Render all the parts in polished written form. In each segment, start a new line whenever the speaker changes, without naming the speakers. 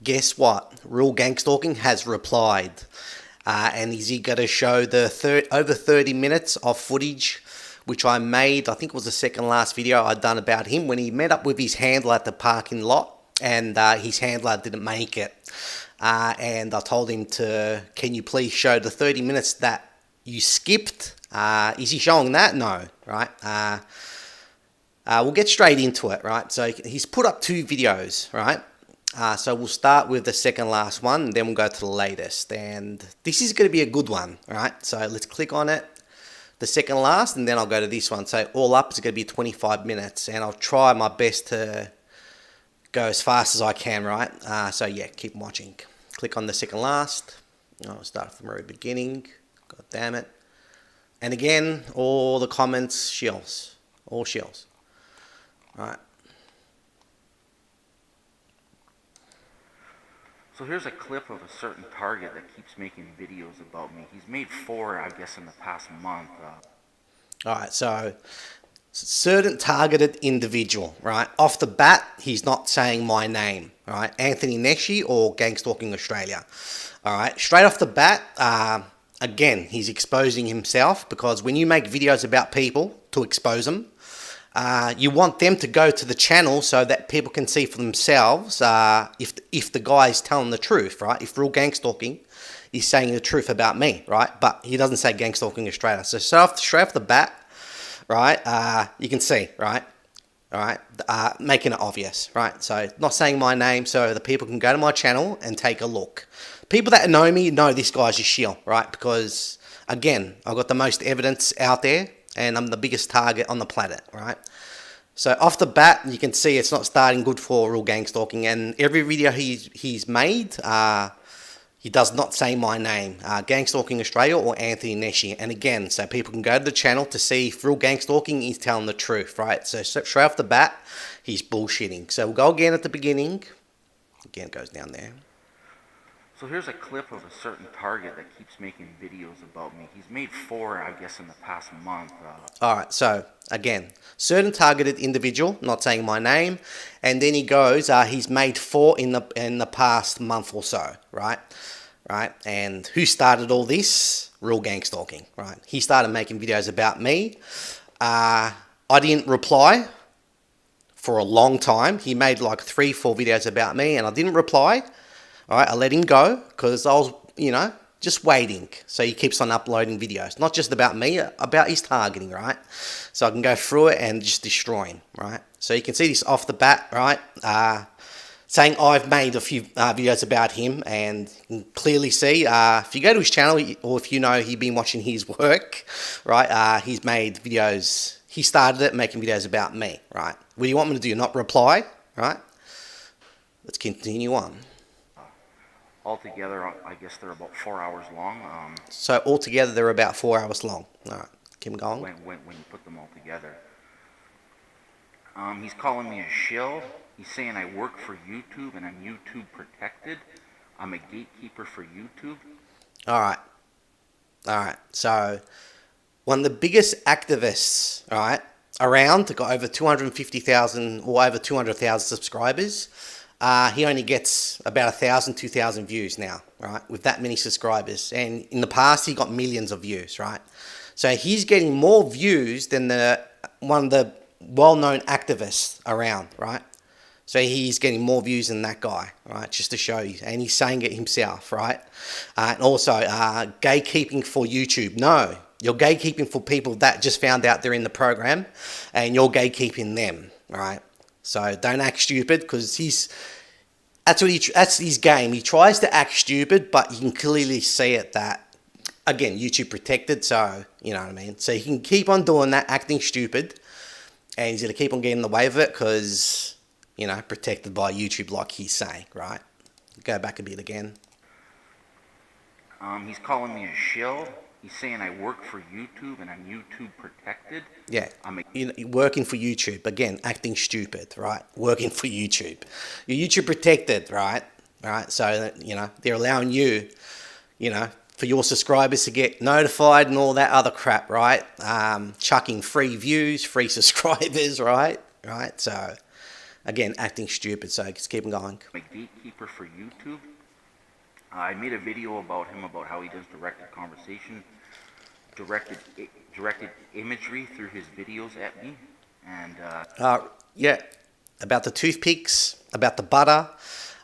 Guess what? Real Gang Stalking has replied. And is he going to show the over 30 minutes of footage which I made? I think it was the second last video I'd done about him when he met up with his handler at the parking lot, and his handler didn't make it. And I told him can you please show the 30 minutes that you skipped? Is he showing that? No, right? We'll get straight into it, right? So he's put up 2 videos, right? So we'll start with the second last one, and then we'll go to the latest. And this is going to be a good one, right? So let's click on it, the second last, and then I'll go to this one. So all up is going to be 25 minutes, and I'll try my best to go as fast as I can, right? So yeah, keep watching. Click on the second last. I'll start from the very beginning. God damn it. And again, all the comments, shills. All shills. Right.
So here's a clip of a certain target that keeps making videos about me. He's made 4, I guess, in the past month.
Alright, so certain targeted individual, right? Off the bat, he's not saying my name, right? Anthony Neshi or Gang Stalking Australia. Alright, straight off the bat, again, he's exposing himself, because when you make videos about people to expose them, you want them to go to the channel so that people can see for themselves if the guy is telling the truth, right? If Real Gang Stalking is saying the truth about me, right? But he doesn't say Gang Stalking Australia. So straight off the bat, right, you can see, right? All right, making it obvious, right? So not saying my name so the people can go to my channel and take a look. People that know me know this guy's a shill, right? Because, again, I've got the most evidence out there, and I'm the biggest target on the planet, right? So off the bat, you can see it's not starting good for Real Gang Stalking, and every video he's made, he does not say my name, Gang Stalking Australia or Anthony Neshi. And again, so people can go to the channel to see if Real Gang Stalking is telling the truth, right? So straight off the bat, he's bullshitting. So we'll go again at the beginning. Again, it goes down there.
So here's a clip of a certain target that keeps making videos about me. He's made 4, I guess, in the past month.
Alright, so again, certain targeted individual, not saying my name, and then he goes, he's made 4 in the past month or so, right? Right, and who started all this? Real Gang Stalking, right? He started making videos about me. I didn't reply for a long time. He made like 3-4 videos about me, and I didn't reply. All right, I let him go because I was, just waiting. So he keeps on uploading videos, not just about me, about his targeting, right? So I can go through it and just destroy him, right? So you can see this off the bat, right? Saying I've made a few videos about him, and you can clearly see, if you go to his channel, or if you know he's been watching his work, right, he's made videos, he started it making videos about me, right? What do you want me to do, not reply, right? Let's continue on.
Altogether, I guess they're about 4 hours long.
So altogether, they're about 4 hours long. All right, keep going.
When you put them all together. He's calling me a shill. He's saying I work for YouTube and I'm YouTube protected. I'm a gatekeeper for YouTube.
All right. So one of the biggest activists, all right, around, got over 250,000 or over 200,000 subscribers. He only gets about 1,000, 2,000 views now, right? With that many subscribers. And in the past, he got millions of views, right? So he's getting more views than one of the well-known activists around, right? So he's getting more views than that guy, right? Just to show you. And he's saying it himself, right? And also, gatekeeping for YouTube. No, you're gatekeeping for people that just found out they're in the program, and you're gatekeeping them, right? So don't act stupid, because that's his game. He tries to act stupid, but you can clearly see it that, again, YouTube protected, so you know what I mean. So he can keep on doing that, acting stupid, and he's going to keep on getting in the way of it because, protected by YouTube, like he's saying, right? Go back a bit again.
He's calling me a shill. He's saying I work for YouTube and I'm YouTube protected.
Yeah, working for YouTube. Again, acting stupid, right? Working for YouTube. You're YouTube protected, right? Right, so, they're allowing you, for your subscribers to get notified and all that other crap, right? Chucking free views, free subscribers, right? Right, so again, acting stupid, so just keep him going.
a gatekeeper for YouTube. I made a video about him, about how he does directed conversation, directed imagery through his videos at me, and
Yeah, about the toothpicks, about the butter,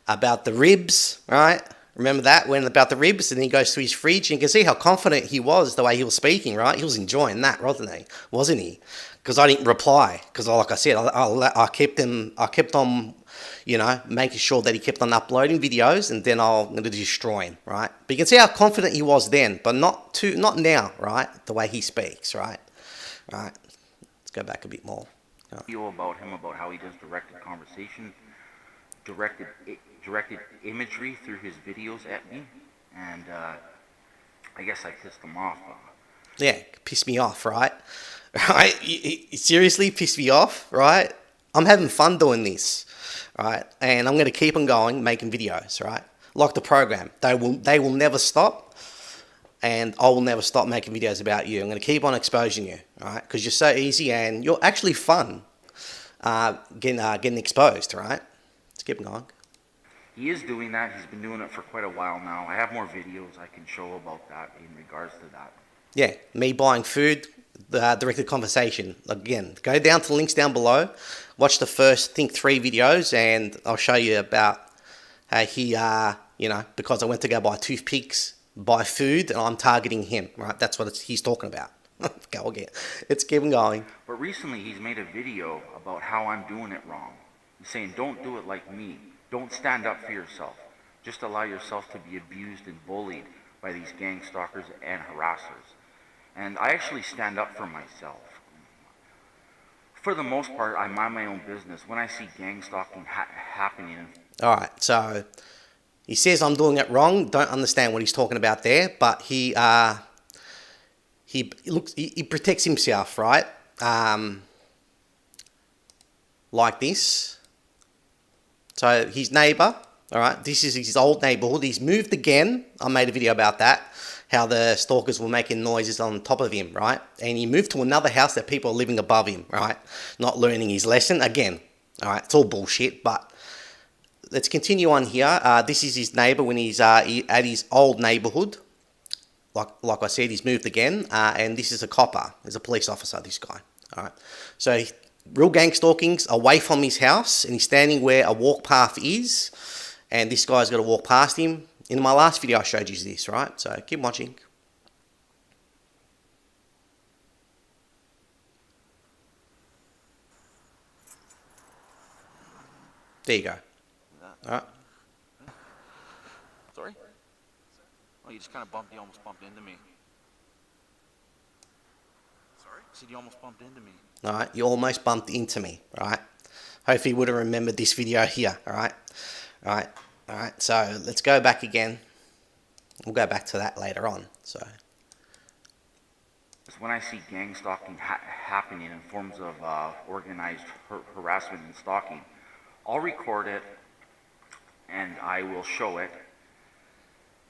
about the ribs, right? Remember that, when about the ribs, and he goes to his fridge, and you can see how confident he was the way he was speaking, right? He was enjoying that, wasn't he? Wasn't he? Because I didn't reply, because like I said, I kept on, you know, making sure that he kept on uploading videos, and then I'm going to destroy him, right? But you can see how confident he was then, but not now, right? The way he speaks, right? Right. Let's go back a bit more.
video about him, about how he does directed conversation, directed imagery through his videos at me, and I guess I pissed him off.
Yeah, pissed me off, right? Right? He seriously pissed me off, right? I'm having fun doing this, right? And I'm going to keep on going, making videos, right? Like the program. They will never stop, and I will never stop making videos about you. I'm going to keep on exposing you, right? Because you're so easy and you're actually fun getting exposed, right? Let's keep going.
He is doing that. He's been doing it for quite a while now. I have more videos I can show about that in regards to that.
Yeah, me buying food, the directed conversation. Again, go down to the links down below. Watch the first, I think, 3 videos, and I'll show you about how he, you know, because I went to go buy toothpicks, buy food, and I'm targeting him, right? That's what he's talking about. Go again. Let's keep him going.
But recently he's made a video about how I'm doing it wrong. He's saying, don't do it like me. Don't stand up for yourself. Just allow yourself to be abused and bullied by these gang stalkers and harassers. And I actually stand up for myself. For the most part, I mind my own business. When I see gang stalking happening...
Alright, so he says I'm doing it wrong. Don't understand what he's talking about there, but he protects himself, right? Like this. So his neighbour, alright, this is his old neighbourhood. He's moved again. I made a video about that. How the stalkers were making noises on top of him, right? And he moved to another house that people are living above him, right? Not learning his lesson. Again, alright, it's all bullshit, but let's continue on here. This is his neighbour when he's at his old neighbourhood. Like I said, he's moved again, and this is a copper. He's a police officer, this guy. Alright, so real gang stalking's away from his house, and he's standing where a walk path is, and this guy's got to walk past him. In my last video I showed you this, right? So keep watching. There you go. Alright.
Sorry? Oh, you just kind of you almost bumped into me. Sorry? I said you almost bumped into me.
Alright, you almost bumped into me, right? Hopefully you would have remembered this video here, alright? Alright, so let's go back again. We'll go back to that later on, so.
When I see gang stalking happening in forms of organized harassment and stalking, I'll record it, and I will show it,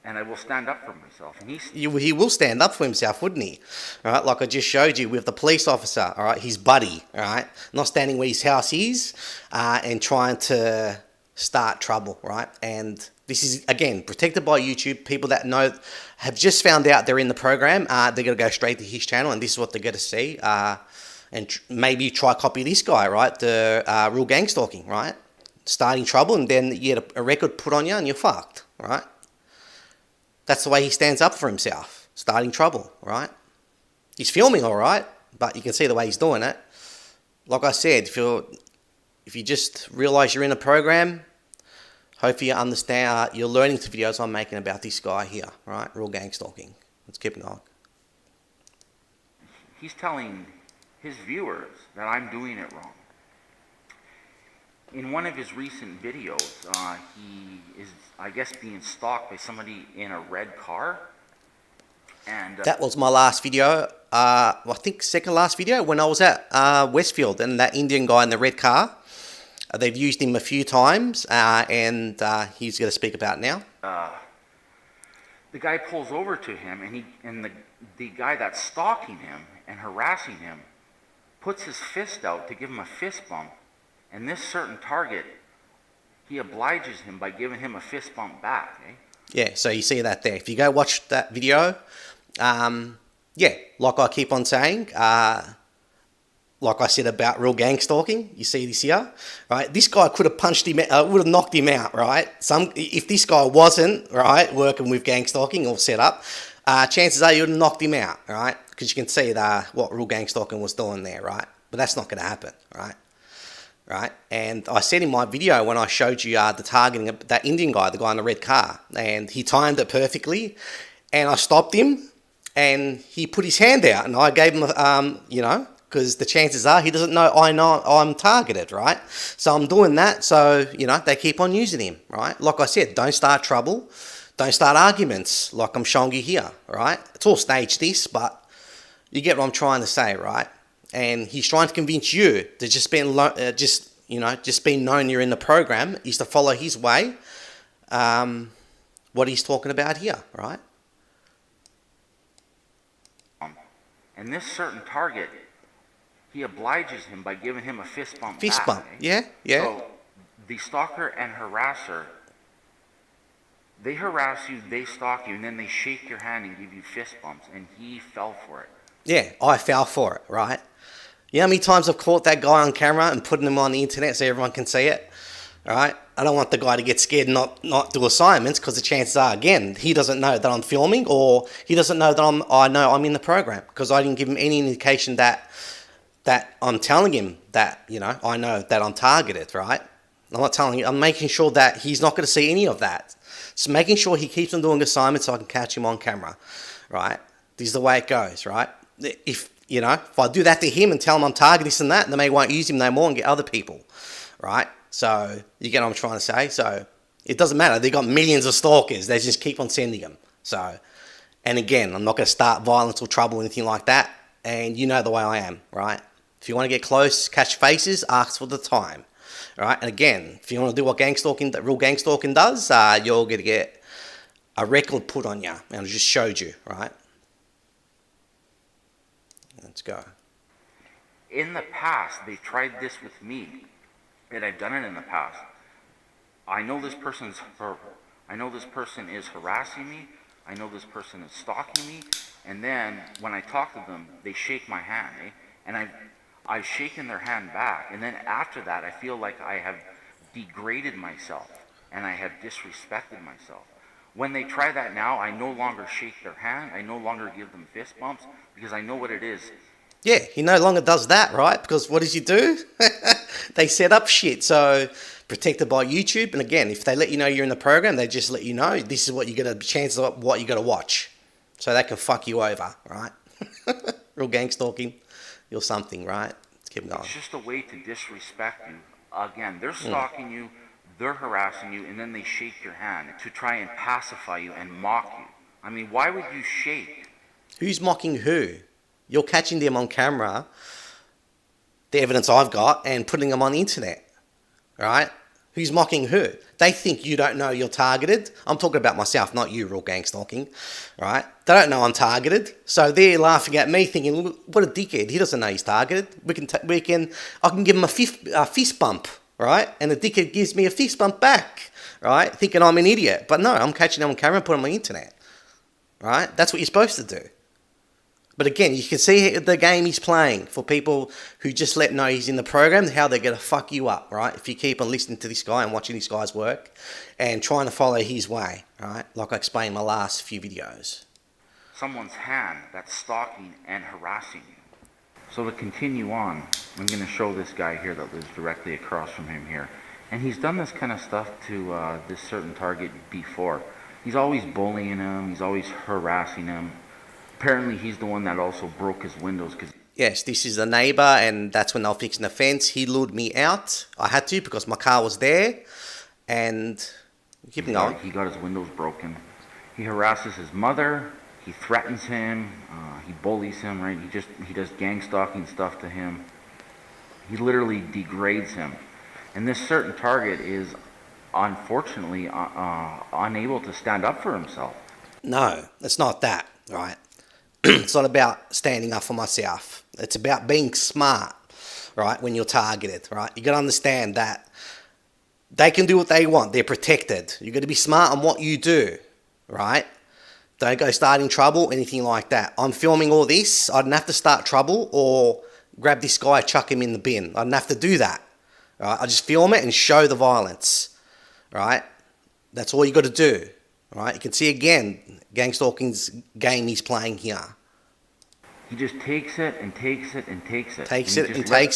and I will stand up for myself. And
he will stand up for himself, wouldn't he? All right, like I just showed you with the police officer, all right, his buddy, all right, not standing where his house is, and trying to start trouble, right? And this is, again, protected by YouTube. People that know, have just found out they're in the program, they're going to go straight to his channel, and this is what they're going to see, and maybe try copy this guy, right? The real gang stalking, right? Starting trouble, and then you get a record put on you, and you're fucked, right? That's the way he stands up for himself, starting trouble, right? He's filming all right, but you can see the way he's doing it. Like I said, if you just realize you're in a program, hopefully you understand, you're learning the videos I'm making about this guy here, right? Real gang stalking. Let's keep going.
He's telling his viewers that I'm doing it wrong. In one of his recent videos, he is, I guess, being stalked by somebody in a red car. And
that was my last video, I think second last video, when I was at Westfield, and that Indian guy in the red car. They've used him a few times, and he's going to speak about it now.
The guy pulls over to him, and the guy that's stalking him and harassing him puts his fist out to give him a fist bump, And this certain target, he obliges him by giving him a fist bump back. Eh?
Yeah, so you see that there. If you go watch that video, yeah, like I keep on saying, like I said about real gang stalking, you see this here, right? This guy could have punched him, would have knocked him out, right? If this guy wasn't, right, working with gang stalking or set up, chances are you would have knocked him out, right? Because you can see what real gang stalking was doing there, right? But that's not going to happen, right? Right? And I said in my video when I showed you the targeting of that Indian guy, the guy in the red car, and he timed it perfectly, and I stopped him, and he put his hand out, and I gave him, you know, because the chances are he doesn't know I'm targeted, right? So I'm doing that, so, you know, they keep on using him, right? Like I said, don't start trouble, don't start arguments, like I'm showing you here, right? It's all staged this, but you get what I'm trying to say, right? And he's trying to convince you to just being known you're in the program is to follow his way, what he's talking about here, right?
And this certain target, he obliges him by giving him a fist bump
Fist
back.
bump,
Eh?
yeah, yeah.
So the stalker and harasser, they harass you, they stalk you, and then they shake your hand and give you fist bumps, and he fell for it.
Yeah, I fell for it, right? You know how many times I've caught that guy on camera and putting him on the internet so everyone can see it, right? I don't want the guy to get scared and not do assignments, because the chances are, again, he doesn't know that I'm filming, or he doesn't know that I know I'm in the program, because I didn't give him any indication that I'm telling him that, you know, I know that I'm targeted, right? I'm not telling him, I'm making sure that he's not going to see any of that. So making sure he keeps on doing assignments so I can catch him on camera, right? This is the way it goes, right? If I do that to him and tell him I'm targeting this and that, then they won't use him no more and get other people, right? So you get what I'm trying to say? So it doesn't matter. They've got millions of stalkers. They just keep on sending them. So, and again, I'm not going to start violence or trouble or anything like that. And you know the way I am, right? If you want to get close, catch faces, ask for the time, right? And again, if you want to do what real gang stalking does, you're going to get a record put on you. And I just showed you, right? Let's go.
In the past, they tried this with me, and I've done it in the past. I know this person is harassing me. I know this person is stalking me. And then when I talk to them, they shake my hand, eh? And I've shaken their hand back. And then after that, I feel like I have degraded myself and I have disrespected myself. When they try that now, I no longer shake their hand. I no longer give them fist bumps, because I know what it is.
Yeah, he no longer does that, right? Because what does he do? They set up shit. So protected by YouTube. And again, if they let you know you're in the program, they just let you know this is what you're going to, chances of what you're going to watch. So they can fuck you over, right? Real gang stalking, you're something, right? Let's keep going.
It's just a way to disrespect you. Again, they're stalking you, they're harassing you, and then they shake your hand to try and pacify you and mock you. I mean, why would you shake?
Who's mocking who? You're catching them on camera, the evidence I've got, and putting them on the internet, right? Who's mocking who? They think you don't know you're targeted. I'm talking about myself, not you, real gang stalking, right? They don't know I'm targeted, so they're laughing at me, thinking, "Look, what a dickhead! He doesn't know he's targeted. I can give him a fist bump, right? And the dickhead gives me a fist bump back, right? Thinking I'm an idiot, but no, I'm catching them on camera and putting them on the internet, right? That's what you're supposed to do. But again, you can see the game he's playing for people who just let know he's in the program, how they're going to fuck you up, right? If you keep on listening to this guy and watching this guy's work and trying to follow his way, right? Like I explained in my last few videos.
Someone's hand that's stalking and harassing you. So to continue on, I'm going to show this guy here that lives directly across from him here. And he's done this kind of stuff to this certain target before. He's always bullying him. He's always harassing him. Apparently, he's the one that also broke his windows.
Yes, this is the neighbor, and that's when they were fixing the fence. He lured me out. I had to because my car was there. And keep going.
He got his windows broken. He harasses his mother. He threatens him. He bullies him, right? He does gang stalking stuff to him. He literally degrades him. And this certain target is unfortunately unable to stand up for himself.
No, it's not that, right? It's not about standing up for myself. It's about being smart, right, when you're targeted, right? You got to understand that they can do what they want. They're protected. You got to be smart on what you do, right? Don't go starting trouble, anything like that. I'm filming all this. I didn't have to start trouble or grab this guy, chuck him in the bin. I didn't have to do that, right? I just film it and show the violence, right? That's all you got to do, right? You can see again, gang stalking's game he's playing here.
He just takes it and takes it and takes it.
Takes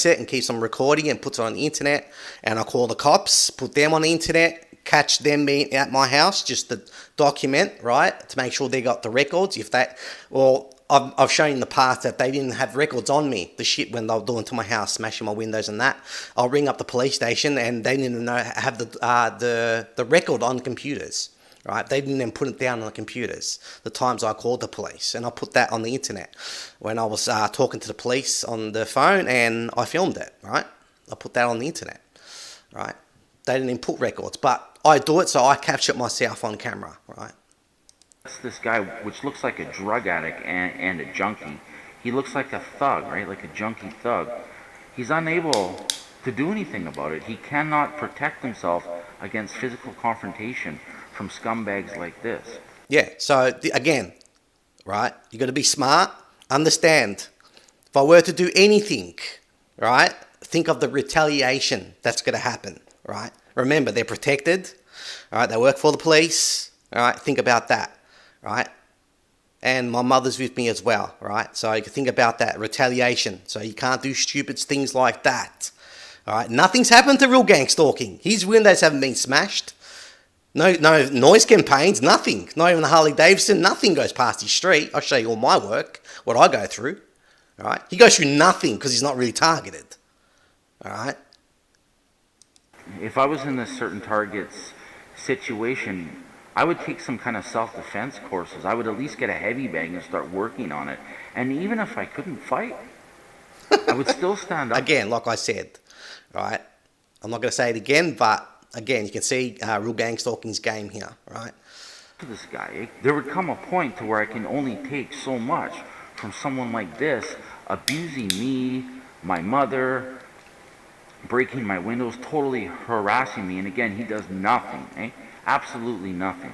it and keeps on recording and puts it on the internet. And I call the cops, put them on the internet, catch them being at my house just to document, right, to make sure they got the records. If that, well, I've shown in the past that they didn't have records on me, the shit when they were doing to my house, smashing my windows and that. I'll ring up the police station and they didn't have the record on computers, right? They didn't even put it down on the computers, the times I called the police. And I put that on the internet when I was talking to the police on the phone, and I filmed it, right? I put that on the internet, right? They didn't input records, but I do it, so I capture it myself on camera, right?
That's this guy, which looks like a drug addict and a junkie. He looks like a thug, right? Like a junkie thug. He's unable to do anything about it. He cannot protect himself against physical confrontation from scumbags like this.
Yeah, so again, right, you got to be smart, understand. If I were to do anything, right, think of the retaliation that's going to happen, right? Remember, they're protected, all right, they work for the police, all right, think about that, right? And my mother's with me as well, right? So you can think about that, retaliation. So you can't do stupid things like that, all right? Nothing's happened to real gang stalking. His windows haven't been smashed. No noise campaigns, nothing. Not even the Harley Davidson, nothing goes past his street. I'll show you all my work, what I go through. All right, he goes through nothing because he's not really targeted. All right.
If I was in this certain target's situation, I would take some kind of self-defense courses. I would at least get a heavy bag and start working on it. And even if I couldn't fight, I would still stand up.
Again, like I said, right? I'm not going to say it again, but again, you can see real gang stalking's game here, right?
To this guy, there would come a point to where I can only take so much from someone like this, abusing me, my mother, breaking my windows, totally harassing me. And again, he does nothing, eh? Absolutely nothing.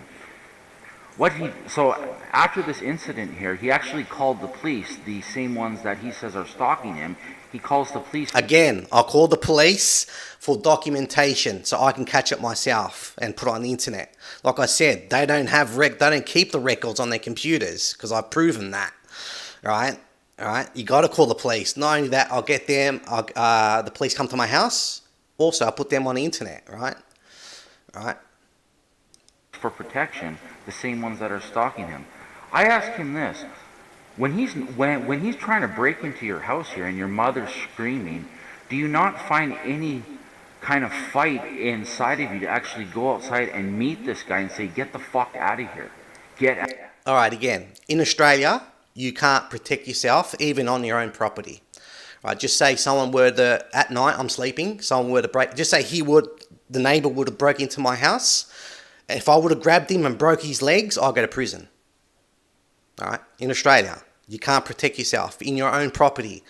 So after this incident here, he actually called the police, the same ones that he says are stalking him. He calls the police.
Again, I'll call the police for documentation so I can catch it myself and put it on the internet. Like I said, they don't keep the records on their computers because I've proven that, right? All right, you got to call the police. Not only that, I'll get them. The police come to my house. Also, I'll put them on the internet, right? All right.
For protection, the same ones that are stalking him. I ask him this: when he's trying to break into your house here and your mother's screaming, do you not find any kind of fight inside of you to actually go outside and meet this guy and say, "Get the fuck out of here"? All
right. Again, in Australia, you can't protect yourself even on your own property. Right? Just say someone were to, at night, I'm sleeping. Someone were to break. Just say the neighbor would have broke into my house. If I would have grabbed him and broke his legs, I'll go to prison. All right? In Australia, you can't protect yourself in your own property.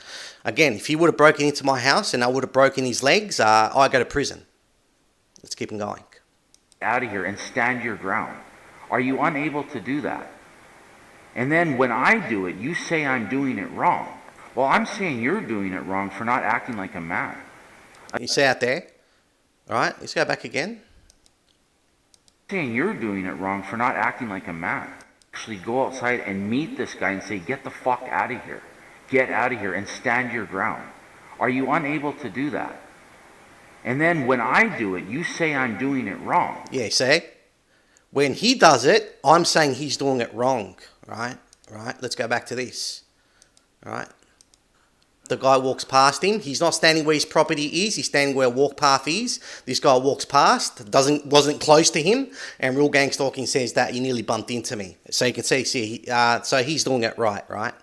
Again, if he would have broken into my house and I would have broken his legs, I go to prison. Let's keep him going.
Out of here and stand your ground. Are you unable to do that? And then when I do it, you say I'm doing it wrong. Well, I'm saying you're doing it wrong for not acting like a man.
You see out there? All right, let's go back again.
Saying you're doing it wrong for not acting like a man. Actually go outside and meet this guy and say, "Get the fuck out of here. Get out of here and stand your ground." Are you unable to do that? And then when I do it, you say I'm doing it wrong.
Yeah, see? When he does it, I'm saying he's doing it wrong, right? Right? Let's go back to this. All right? The guy walks past him. He's not standing where his property is. He's standing where a walk path is. This guy walks past, wasn't close to him, and real gang stalking says that he nearly bumped into me. So you can see, so he's doing it right?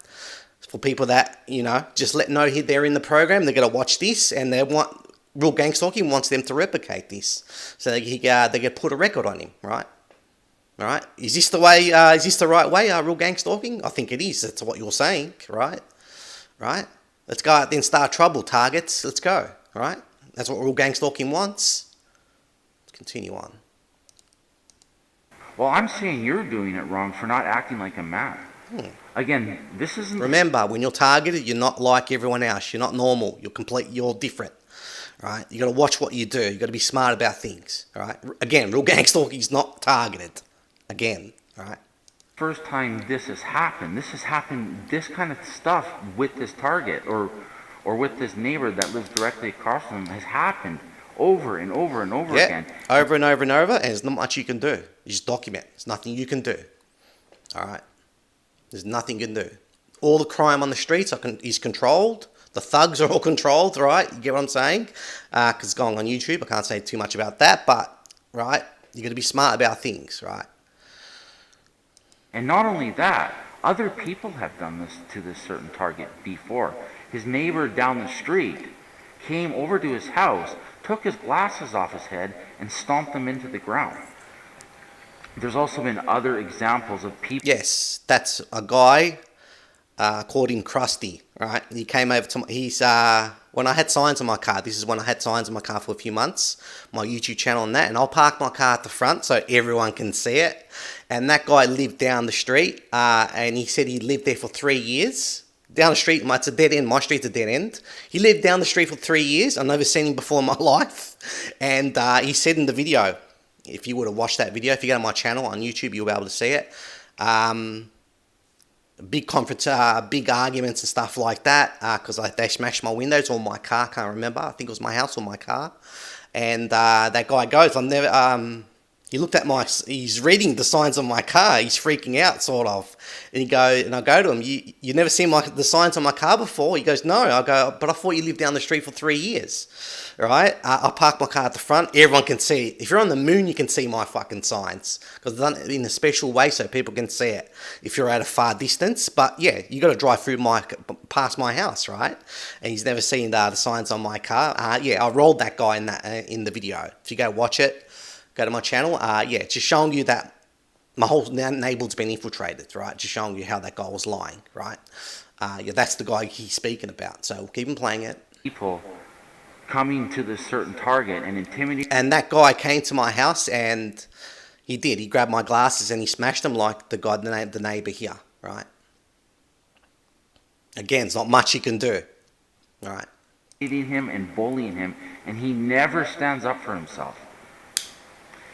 For people that, just know they're in the program, they're going to watch this, and they want, real gang stalking wants them to replicate this. So they get put a record on him, right? All right? Is this the way, is this the right way, real gang stalking? I think it is. That's what you're saying, right? Right? Let's go out there and start trouble, targets. Let's go, all right? That's what real gang stalking wants. Let's continue on.
Well, I'm saying you're doing it wrong for not acting like a man. Again, this isn't...
Remember, when you're targeted, you're not like everyone else. You're not normal. You're different. Right? You got to watch what you do. You got to be smart about things. All right? Again, real gang stalking is not targeted. Again, all right?
First time this has happened. This kind of stuff with this target or with this neighbor that lives directly across from him has happened over and over and over again.
Over and over and over, and there's not much you can do. You just document. There's nothing you can do. All right? There's nothing you can do. All the crime on the streets is controlled. The thugs are all controlled, right? You get what I'm saying? Because it's going on YouTube. I can't say too much about that, but, right, you got to be smart about things, right?
And not only that, other people have done this to this certain target before. His neighbor down the street came over to his house, took his glasses off his head, and stomped them into the ground. There's also been other examples of people...
Yes, that's a guy called him Krusty, right? He came over to when I had signs on my car, this is when I had signs on my car for a few months, my YouTube channel and that, and I'll park my car at the front so everyone can see it. And that guy lived down the street, and he said he lived there for 3 years. Down the street, it's a dead end. My street's a dead end. He lived down the street for 3 years. I've never seen him before in my life. And he said in the video, if you would have watched that video, if you go to my channel on YouTube, you'll be able to see it. Big conference, big arguments and stuff like that, because they smashed my windows or my car, can't remember. I think it was my house or my car. And that guy goes, he looked at he's reading the signs on my car. He's freaking out, sort of. And I go to him, you never seen the signs on my car before? He goes, no. I go, but I thought you lived down the street for 3 years, right? I park my car at the front. Everyone can see it. If you're on the moon, you can see my fucking signs because I've done it in a special way so people can see it if you're at a far distance. But yeah, you got to drive past my house, right? And he's never seen the signs on my car. Yeah, I rolled that guy in the video. If you go watch it, go to my channel. Yeah, just showing you that my whole neighborhood's been infiltrated, right? Just showing you how that guy was lying, right? Yeah, that's the guy he's speaking about. So we'll keep him playing it.
People coming to this certain target and intimidating.
And that guy came to my house and he did. He grabbed my glasses and he smashed them like the neighbor here, right? Again, it's not much he can do, right?
Him and bullying him, and he never stands up for himself.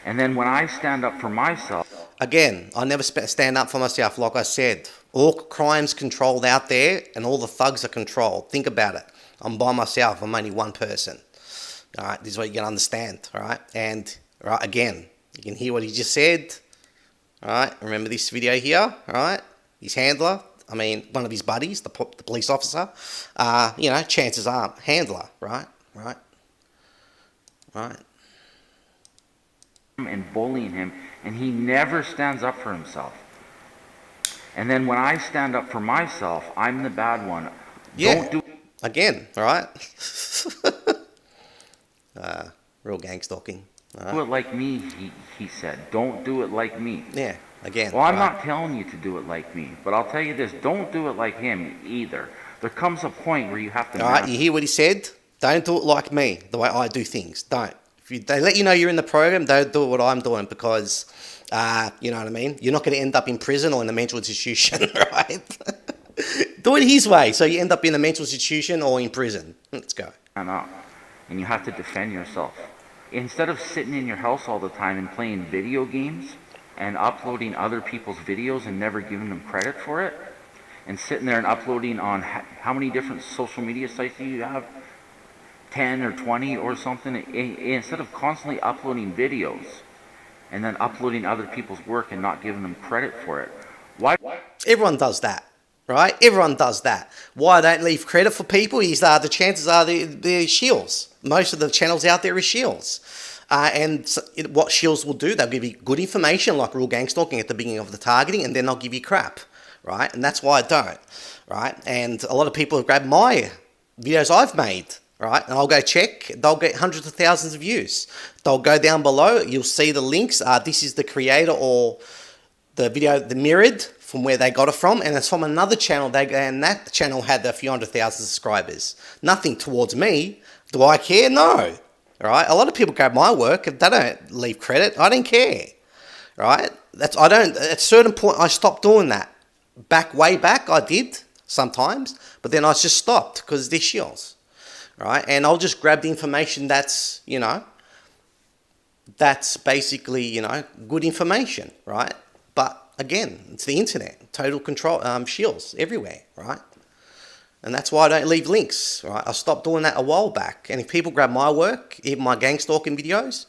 And then when I stand up for myself...
Again, I never stand up for myself. Like I said, all crime's controlled out there and all the thugs are controlled. Think about it. I'm by myself. I'm only one person. All right, this is what you can understand, all right? And, right, again, you can hear what he just said. All right, remember this video here, all right? His handler, one of his buddies, the police officer, chances are handler, right?
And bullying him, and he never stands up for himself. And then when I stand up for myself, I'm the bad one.
Yeah. Again, all right? Real gang stalking.
Right. Do it like me, he said. Don't do it like me.
Yeah, again.
Well, I'm not telling you to do it like me, but I'll tell you this, don't do it like him either. There comes a point where you have to...
All right, you hear what he said? Don't do it like me, the way I do things. Don't. They let you know you're in the program, don't do what I'm doing because, you know what I mean? You're not going to end up in prison or in a mental institution, right? Do it his way so you end up in a mental institution or in prison. Let's go.
And you have to defend yourself. Instead of sitting in your house all the time and playing video games and uploading other people's videos and never giving them credit for it, and sitting there and uploading on how many different social media sites do you have? 10 or 20 or something, instead of constantly uploading videos and then uploading other people's work and not giving them credit for it. Why?
Everyone does that, right? Everyone does that. Why I don't leave credit for people is the chances are they're SHILLS. Most of the channels out there are SHILLS. And what SHILLS will do, they'll give you good information like real gang stalking at the beginning of the targeting, and then they'll give you crap, right? And that's why I don't, right? And a lot of people have grabbed my videos I've made, right? And I'll go check. They'll get hundreds of thousands of views. They'll go down below. You'll see the links. This is the creator or the video, the mirrored from where they got it from, and it's from another channel. And that channel had a few 100,000 subscribers. Nothing towards me. Do I care? No. Right? A lot of people grab my work. They don't leave credit. I don't care. Right? At a certain point, I stopped doing that. Way back, I did sometimes, but then I just stopped because they're shills. Right? And I'll just grab the information that's, that's basically, good information, right? But again, it's the internet, total control, shills everywhere, right? And that's why I don't leave links, right? I stopped doing that a while back. And if people grab my work, even my gang stalking videos,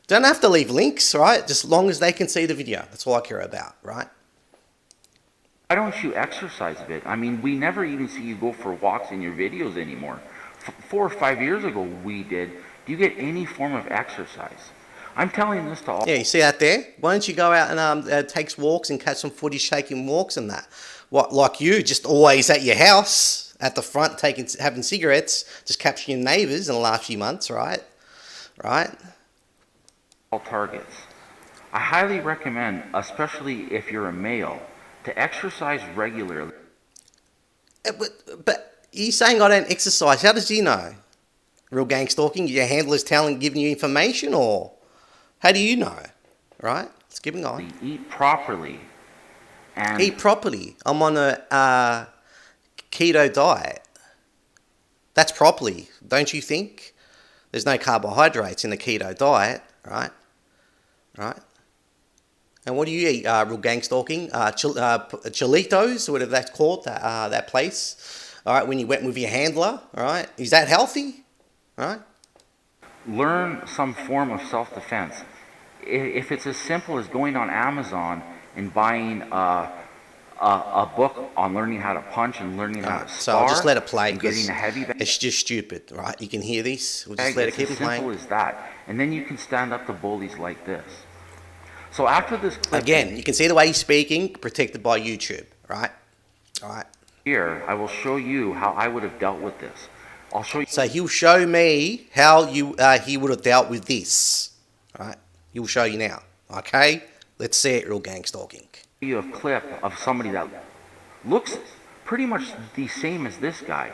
don't have to leave links, right? Just as long as they can see the video. That's all I care about, right?
Why don't you exercise a bit? I mean, we never even see you go for walks in your videos anymore. 4 or 5 years ago, we did. Do you get any form of exercise? I'm telling this to all.
Yeah, you see that there? Why don't you go out and take walks and catch some footage taking walks and that? What, like you, just always at your house, at the front, having cigarettes, just capturing your neighbours in the last few months, right? Right?
All targets. I highly recommend, especially if you're a male, to exercise regularly.
But he's saying I don't exercise. How does he know? Real gang stalking? Your handler's giving you information, or how do you know? Right? Let's keep going.
Eat properly. And
eat properly. I'm on a keto diet. That's properly, don't you think? There's no carbohydrates in the keto diet, right? Right? And what do you eat, real gang stalking? Chilitos, whatever that's called, that place. All right, when you went with your handler, all right? Is that healthy? All right?
Learn some form of self-defense. If it's as simple as going on Amazon and buying a book on learning how to punch and learning how to spar.
So I'll just let it play because
getting a heavy bag,
it's just stupid, right? You can hear these. We'll just let it keep playing.
As simple as that. And then you can stand up to bullies like this. So after this clip,
again, you can see the way he's speaking, protected by YouTube, right? All right.
Here, I will show you how I would have dealt with this. I'll show you.
So he'll show me how he would have dealt with this, right? He'll show you now, okay? Let's see it, real gang stalking.
You a clip of somebody that looks pretty much the same as this guy.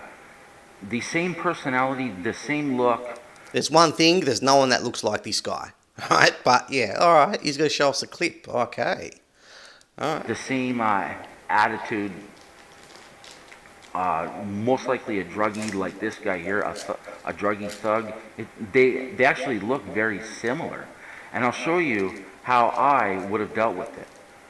The same personality, the same look.
There's one thing, there's no one that looks like this guy. Right, but yeah, all right, he's going to show us a clip. Okay. All right.
The same attitude, most likely a druggie like this guy here, a druggie thug. They actually look very similar. And I'll show you how I would have dealt with it.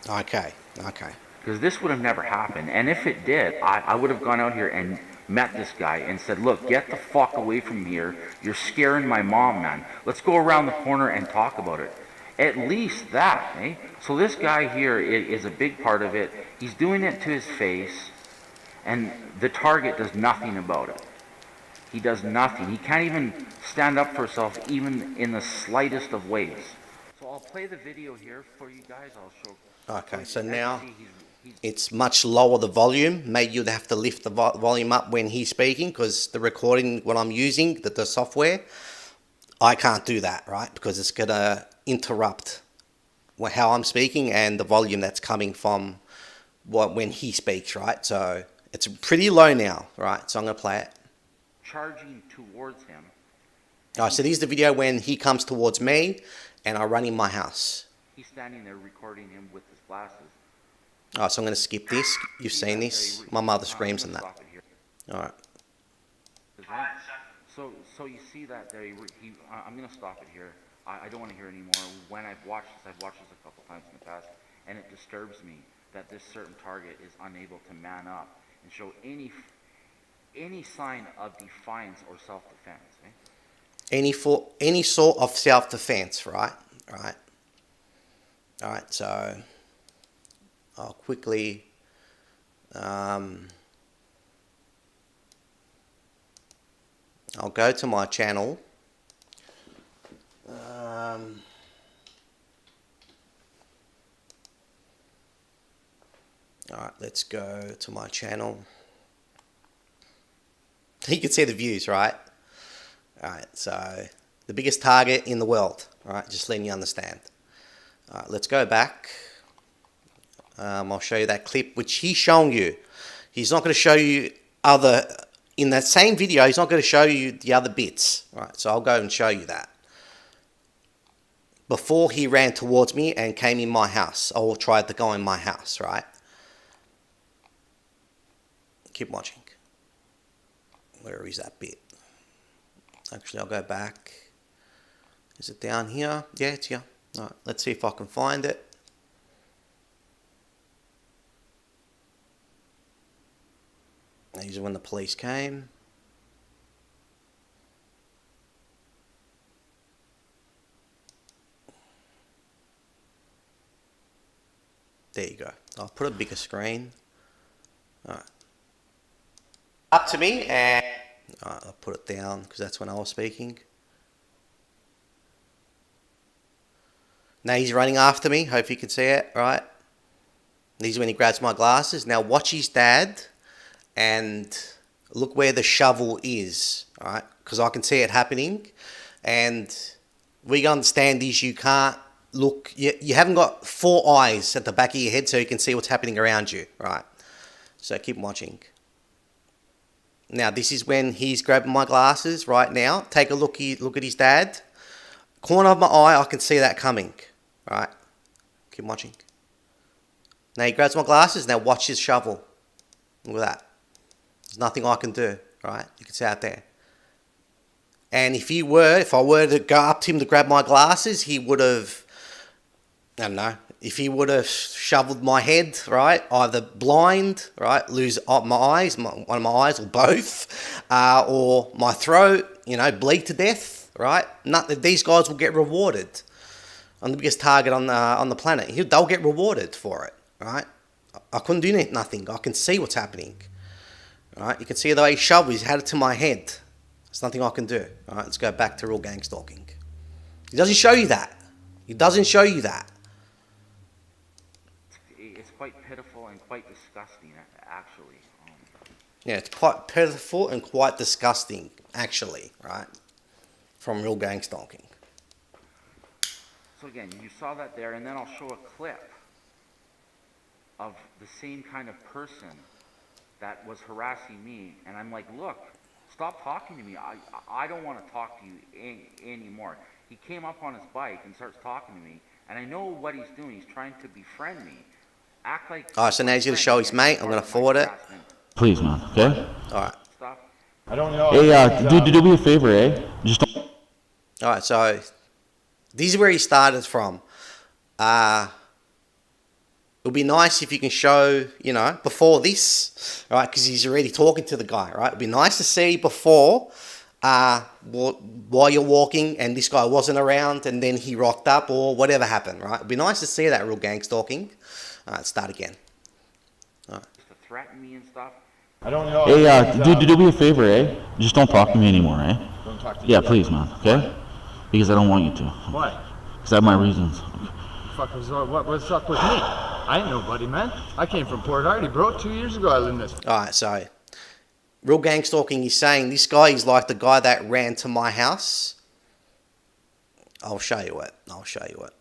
Okay, okay.
Because this would have never happened. And if it did, I would have gone out here and met this guy and said, look, get the fuck away from here. You're scaring my mom, man. Let's go around the corner and talk about it. At least that, eh? So this guy here is a big part of it. He's doing it to his face, and the target does nothing about it. He does nothing. He can't even stand up for himself, even in the slightest of ways. So I'll play the video here for you guys. I'll show.
Okay, so now it's much lower the volume. Maybe you'd have to lift the volume up when he's speaking, because the recording, what I'm using, the software, I can't do that, right? Because it's going to interrupt how I'm speaking and the volume that's coming from when he speaks, right? So it's pretty low now, right? So I'm going to play it.
Charging towards him.
All right, so this is the video when he comes towards me and I run in my house.
He's standing there recording him with his glasses.
All right, so I'm going to skip this. You've seen this. My mother screams in that. All right.
So you see that there. I'm going to stop it here. I don't want to hear anymore. When I've watched this a couple times in the past, and it disturbs me that this certain target is unable to man up and show any sign of defiance or self-defense. Eh?
Any sort of self-defense, right? Right. All right. So I'll quickly. I'll go to my channel. Alright, let's go to my channel. You can see the views, right? Alright, so the biggest target in the world. Alright, just letting you understand. Alright, let's go back. I'll show you that clip which he's showing you. He's not going to show you in that same video, he's not going to show you the other bits. Right, so I'll go and show you that. Before he ran towards me and came in my house, or tried to go in my house, right? Keep watching. Where is that bit? Actually, I'll go back. Is it down here? Yeah, it's here. All right, let's see if I can find it. These are when the police came. There you go. I'll put a bigger screen. Alright. Up to me, and I'll put it down because that's when I was speaking. Now he's running after me. Hope you can see it, right? This is when he grabs my glasses. Now watch his dad and look where the shovel is, right? Because I can see it happening. And we understand is you can't look, you haven't got 4 eyes at the back of your head so you can see what's happening around you, right? So keep watching. Now this is when he's grabbing my glasses right now. Take a look at his dad. Corner of my eye, I can see that coming, right? Keep watching. Now he grabs my glasses. Now watch his shovel. Look at that. There's nothing I can do, right? You can see out there. And if I were to go up to him to grab my glasses, he would have, I don't know, if he would have shoveled my head, right, either blind, right, lose my eyes, one of my eyes or both, or my throat, you know, bleed to death, right? These guys will get rewarded. I'm the biggest target on the planet. They'll get rewarded for it, right? I couldn't do nothing. I can see what's happening, right? You can see the way he shoved. He's had it to my head. There's nothing I can do. All right, let's go back to real gang stalking. He doesn't show you that. He doesn't show you that.
It's quite pitiful and quite disgusting, actually.
Yeah, it's quite pitiful and quite disgusting, actually, right? From real gang stalking.
So again, you saw that there, and then I'll show a clip of the same kind of person that was harassing me, and I'm like, look, stop talking to me. I don't want to talk to you anymore. He came up on his bike and starts talking to me, and I know what he's doing. He's trying to befriend me. Act like...
Alright, so now he's going to show his mate. I'm going to forward it.
Please, man, okay?
Alright.
Stop.
I don't know.
Hey, dude, do me a favor, eh? Just don't...
Alright, so this is where he started from. It would be nice if you can show, you know, before this, right? Because he's already talking to the guy, right? It'd be nice to see before, while you're walking and this guy wasn't around and then he rocked up or whatever happened, right? It'd be nice to see that real gang stalking. Alright, start again.
Just to threaten me and stuff.
I don't know.
Hey, dude, do me a favor, eh? Just don't talk to me anymore, eh?
Don't talk to
Yeah,
me.
please, man, okay? Because I don't want you to.
Why?
Because I have my reasons.
What's up with me? I ain't nobody, man. I came from Port Hardy, bro. 2 years ago I lived in this.
Alright, so real gang stalking is saying this guy is like the guy that ran to my house. I'll show you it. I'll show you it.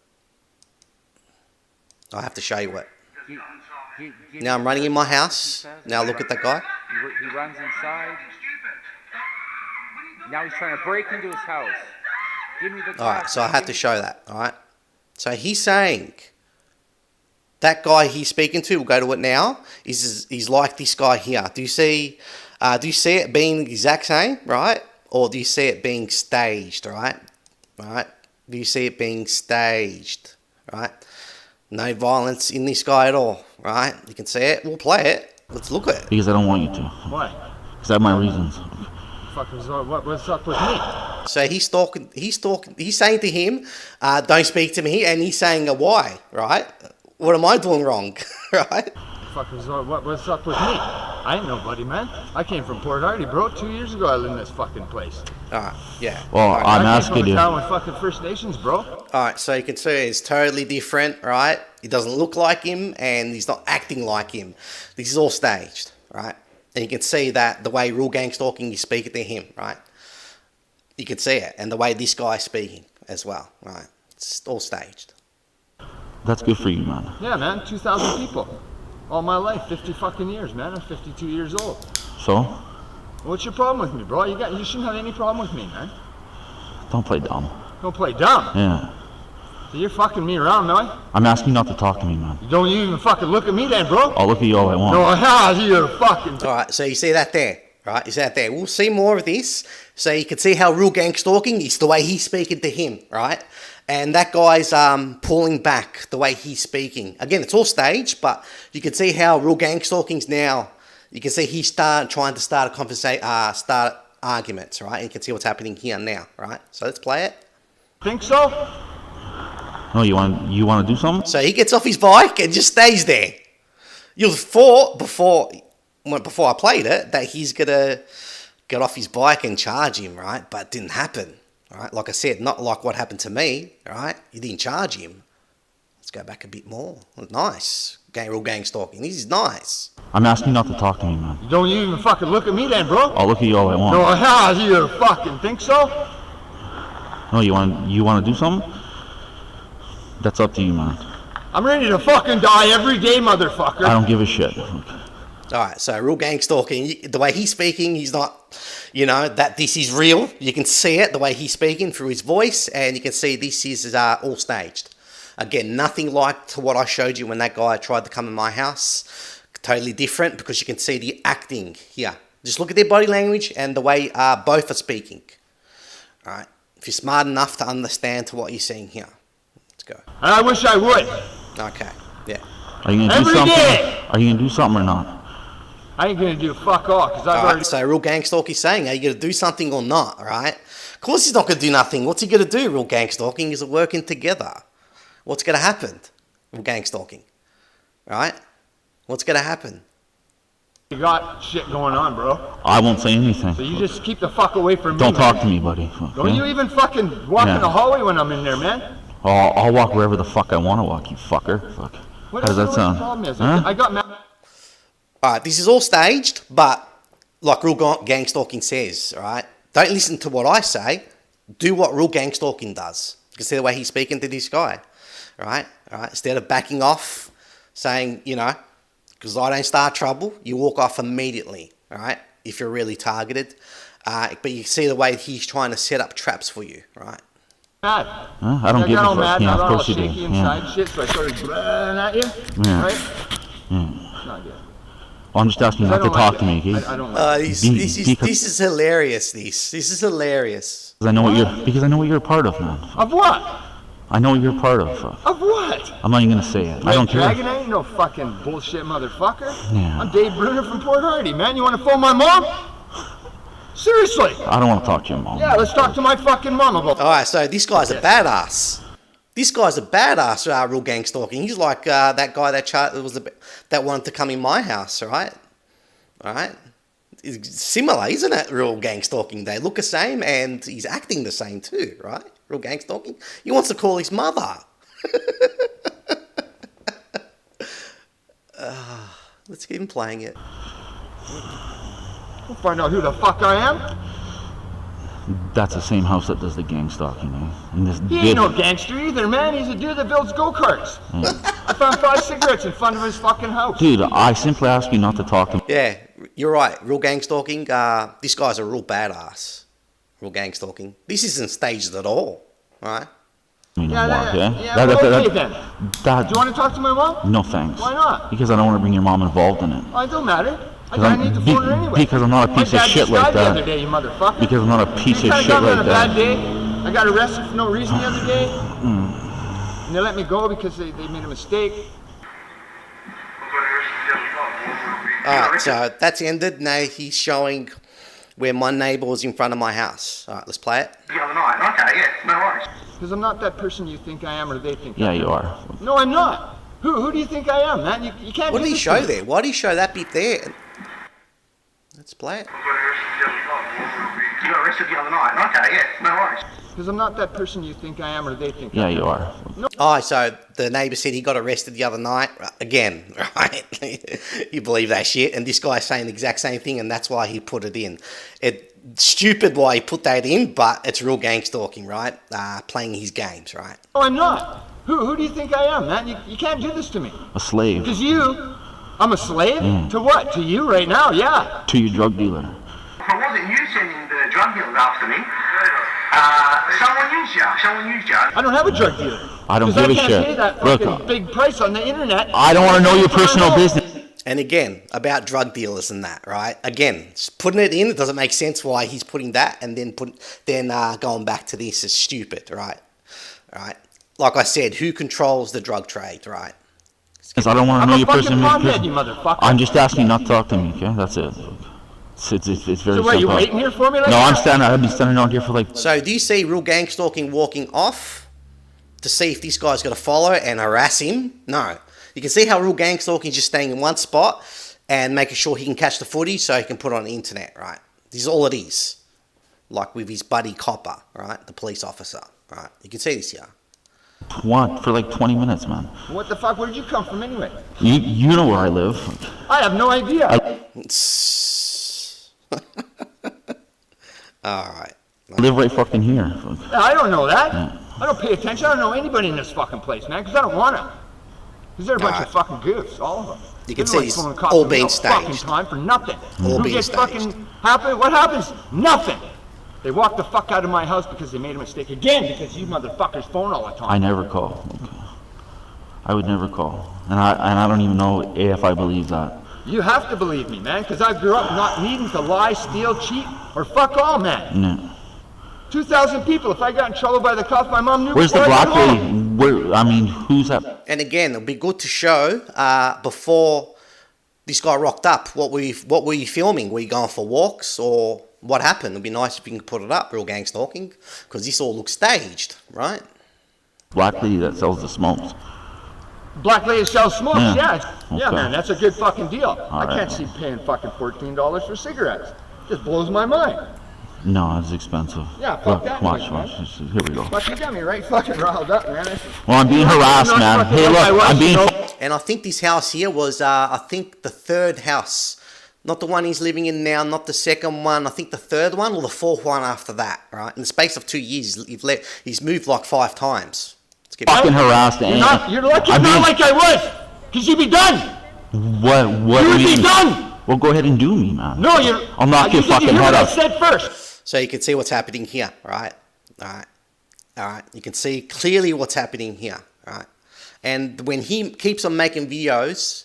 I have to show you it. Now I'm running in my house. Now look at that guy.
He runs inside. Now he's trying to break into his house. Give me the glass.
Alright, so I have to show that. Alright. So he's saying that guy he's speaking to, we'll go to it now, is like this guy here. Do you see it being the exact same, right? Or do you see it being staged, right? Right? Do you see it being staged, right? No violence in this guy at all, right? You can see it. We'll play it. Let's look at it.
Because I don't want you to.
Why?
Because I have my reasons.
What's up with me?
So he's talking, he's saying to him, don't speak to me, and he's saying, why, right? What am I doing wrong, right?
What's up with me? I ain't nobody, man. I came from Port Hardy, bro. 2 years ago I lived in this fucking place.
Alright, yeah.
Well,
Alright.
I'm
I came
asking
from a
you.
town with fucking First Nations, bro.
Alright, so you can see it's totally different, right? He doesn't look like him, and he's not acting like him. This is all staged, right? And you can see that the way real gang stalking, you speak to him, right? You can see it, and the way this guy's speaking as well, right? It's all staged.
That's good for you, man.
Yeah, man, 2,000 people. All my life, 50 fucking years, man. I'm 52 years old.
So?
What's your problem with me, bro? You shouldn't have any problem with me, man.
Don't play dumb.
Don't play dumb.
Yeah.
So you're fucking me around, man.
I'm asking you not to talk to me, man.
Don't you even fucking look at me then, bro.
I'll look at you all I want.
No, you're fucking...
Alright, so you see that there, right? You see that there. We'll see more of this. So you can see how real gang stalking is the way he's speaking to him, right? And that guy's pulling back the way he's speaking. Again, it's all staged, but you can see how real gang stalking's now. You can see he's trying to start a conversation, start arguments, right? And you can see what's happening here now, right? So let's play it.
Think so?
Oh, you want to do something?
So he gets off his bike and just stays there. You'd have thought before I played it that he's gonna get off his bike and charge him, right? But it didn't happen, right? Like I said, not like what happened to me, right? You didn't charge him. Let's go back a bit more. Nice. Real gang stalking. This is nice.
I'm asking you not to talk to me, man.
Don't you even fucking look at me then, bro.
I'll look at you all I want.
No, you're fucking... Think so?
Oh, you want to do something? That's up to you, man.
I'm ready to fucking die every day, motherfucker.
I don't give a shit.
Alright, so real gang stalking. The way he's speaking, he's not, that this is real. You can see it, the way he's speaking through his voice, and you can see this is all staged. Again, nothing like to what I showed you when that guy tried to come in my house. Totally different, because you can see the acting here. Just look at their body language and the way both are speaking. Alright, if you're smart enough to understand to what you're seeing here. Let's go.
And I wish I would.
Okay, yeah.
Are you gonna do something? Are you gonna do something or not?
I ain't gonna do fuck all, because I've already...
So real gang stalking is saying, are you gonna do something or not, right? Of course he's not gonna do nothing. What's he gonna do, real gang stalking? Is it working together? What's gonna happen? Real gang stalking, right? What's gonna happen?
You got shit going on, bro.
I won't say anything.
So you just keep the fuck away from me.
Don't talk to me, buddy.
Don't you even fucking walk in the hallway when I'm in there, man.
I'll walk wherever the fuck I want to walk, you fucker. Fuck. How does that sound?
Huh? I got mad.
Alright, this is all staged, but like real gang stalking says, alright? Don't listen to what I say. Do what real gang stalking does. You can see the way he's speaking to this guy, right? Alright, instead of backing off, saying, because I don't start trouble, you walk off immediately, alright? If you're really targeted. But you see the way he's trying to set up traps for you, right?
Mad.
Huh? I don't give a fuck. Yeah, of course you do.
Inside shit, so I started running at you.
Yeah.
Right?
Yeah.
It's not good.
Well, I'm just asking you not to talk to me, okay?
I don't like
This is hilarious, this is hilarious.
Because I know what you're a part of, man.
Of what?
I know what you're a part of.
Of what?
I'm not even gonna say it. I don't care.
Dragon ain't no fucking bullshit motherfucker.
Yeah.
I'm Dave Bruner from Port Hardy, man. You want to phone my mom? Seriously.
I don't want to talk to your mom.
Yeah, let's talk to my fucking mom about...
Alright, so this guy's a badass. This guy's a badass, real gang stalking. He's like that guy that wanted to come in my house, right? Alright? It's similar, isn't it, real gang stalking? They look the same and he's acting the same too, right? Real gang stalking. He wants to call his mother. Let's keep him playing it.
We'll find out who the fuck I am.
That's the same house that does the gang stalking, eh? And this
He ain't no gangster either, man. He's a dude that builds go-karts. I found 5 cigarettes in front of his fucking house.
Dude, I simply ask you not to talk to me.
Yeah, you're right. Real gang stalking. This guy's a real badass. Real gang stalking. This isn't staged at all, right?
Yeah,
okay
then. Do you want to talk to my mom?
No thanks.
Why not?
Because I don't want to bring your mom involved in it.
Oh, it don't matter. I need to phone her anyway.
Because I'm not a piece of shit like
The
that.
other day, you motherfucker.
Because I'm not a piece of
I
shit
got
like
on a
that.
bad day. I got arrested for no reason the other day. And they let me go because they made a mistake.
Alright, so that's ended. Now he's showing where my neighbour was in front of my house. Alright, let's play it.
The other night. Okay, yeah, no worries.
Because I'm not that person you think I am or they think I am.
Yeah, you are.
No, I'm not. Who do you think I am, man? You can't
What did
do
he
this
show
to me.
there? Why did he show that bit there? Let's play it.
You got arrested the other night. Okay, yeah, no worries.
Because I'm not that person you think I am or they think
Yeah,
I am.
you are.
Oh, so the neighbour said he got arrested the other night. Again, right? You believe that shit? And this guy's saying the exact same thing, and that's why he put it in. It's stupid why he put that in, but it's real gang stalking, right? Playing his games, right?
No, I'm not. Who do you think I am, man? You can't do this to me.
A slave.
Because I'm a slave? To what? To you right now, yeah.
To your drug dealer.
It wasn't you sending the drug dealers after me. Someone used you.
I don't have a drug dealer.
I don't give a
I can't
shit.
pay that
Look,
fucking big price on the internet.
I don't want to know your personal business.
And again, about drug dealers and that, right? Again, just putting it in, it doesn't make sense why he's putting that and then going back to this is stupid, right? Right? Like I said, who controls the drug trade, right?
Because I don't want to know your personal
business. You
business.
motherfucker.
I'm just asking you not to talk to me, okay? That's it. It's very
So what, you
simple.
waiting here for me right
No,
now?
I've been standing out here for like...
So do you see real gang stalking walking off to see if this guy's going to follow and harass him? No. You can see how real gang stalking is just staying in one spot and making sure he can catch the footage so he can put it on the internet, right? This is all it is. Like with his buddy Copper, right? The police officer, right? You can see this here.
What? For like 20 minutes, man.
What the fuck? Where did you come from anyway?
You know where I live.
I have no idea.
Alright.
I live right fucking here.
I don't know that.
Yeah.
I don't pay attention. I don't know anybody in this fucking place, man, because I don't want to. Because they're a bunch of fucking goofs, all of them.
You can
Everyone's
see
pulling
it's
cops
all
for
being
no fucking
staged.
time for nothing.
All
Who
being
gets
staged.
fucking happy? What happens? Nothing. They walk the fuck out of my house because they made a mistake again because you motherfuckers phone all the time.
I never call. Okay. I would never call. And I don't even know if I believe that.
You have to believe me, man, because I grew up not needing to lie, steal, cheat, or fuck all, man.
No.
2,000 people. If I got in trouble by the cops, my mom knew.
Where's the
before I
black
got
lady?
home.
Where? I mean, who's that?
And again, it'll be good to show before this guy rocked up. What were you filming? Were you going for walks or what happened? It'd be nice if you can put it up, real gang stalking, because this all looks staged, right?
Black lady that sells the smokes.
Black lady sells smokes, yeah. Yeah,
Okay.
man, that's a good fucking deal. I
right.
can't see paying fucking $14 for cigarettes. Just blows my mind.
No, it's expensive.
Yeah, fuck
Look,
that
watch.
noise,
Here we go.
Fuck, you got me right fucking riled up, man.
Well, I'm being harassed,
I'm not
man.
fucking
Hey,
like I
look,
was,
I'm being...
you know?
And I think this house here was, I think the third house. Not the one he's living in now, not the second one. I think the third one or the fourth one after that, right? In the space of 2 years, he's moved like 5 times. Let's get
fucking harassed.
You're lucky not like I was, because you'd be done.
What
You
do
would
you
be
mean?
done.
Well, go ahead and do me, man.
No, you're...
I'll knock your fucking head
I
off.
said first.
So you can see what's happening here, right? Alright. You can see clearly what's happening here, right? And when he keeps on making videos,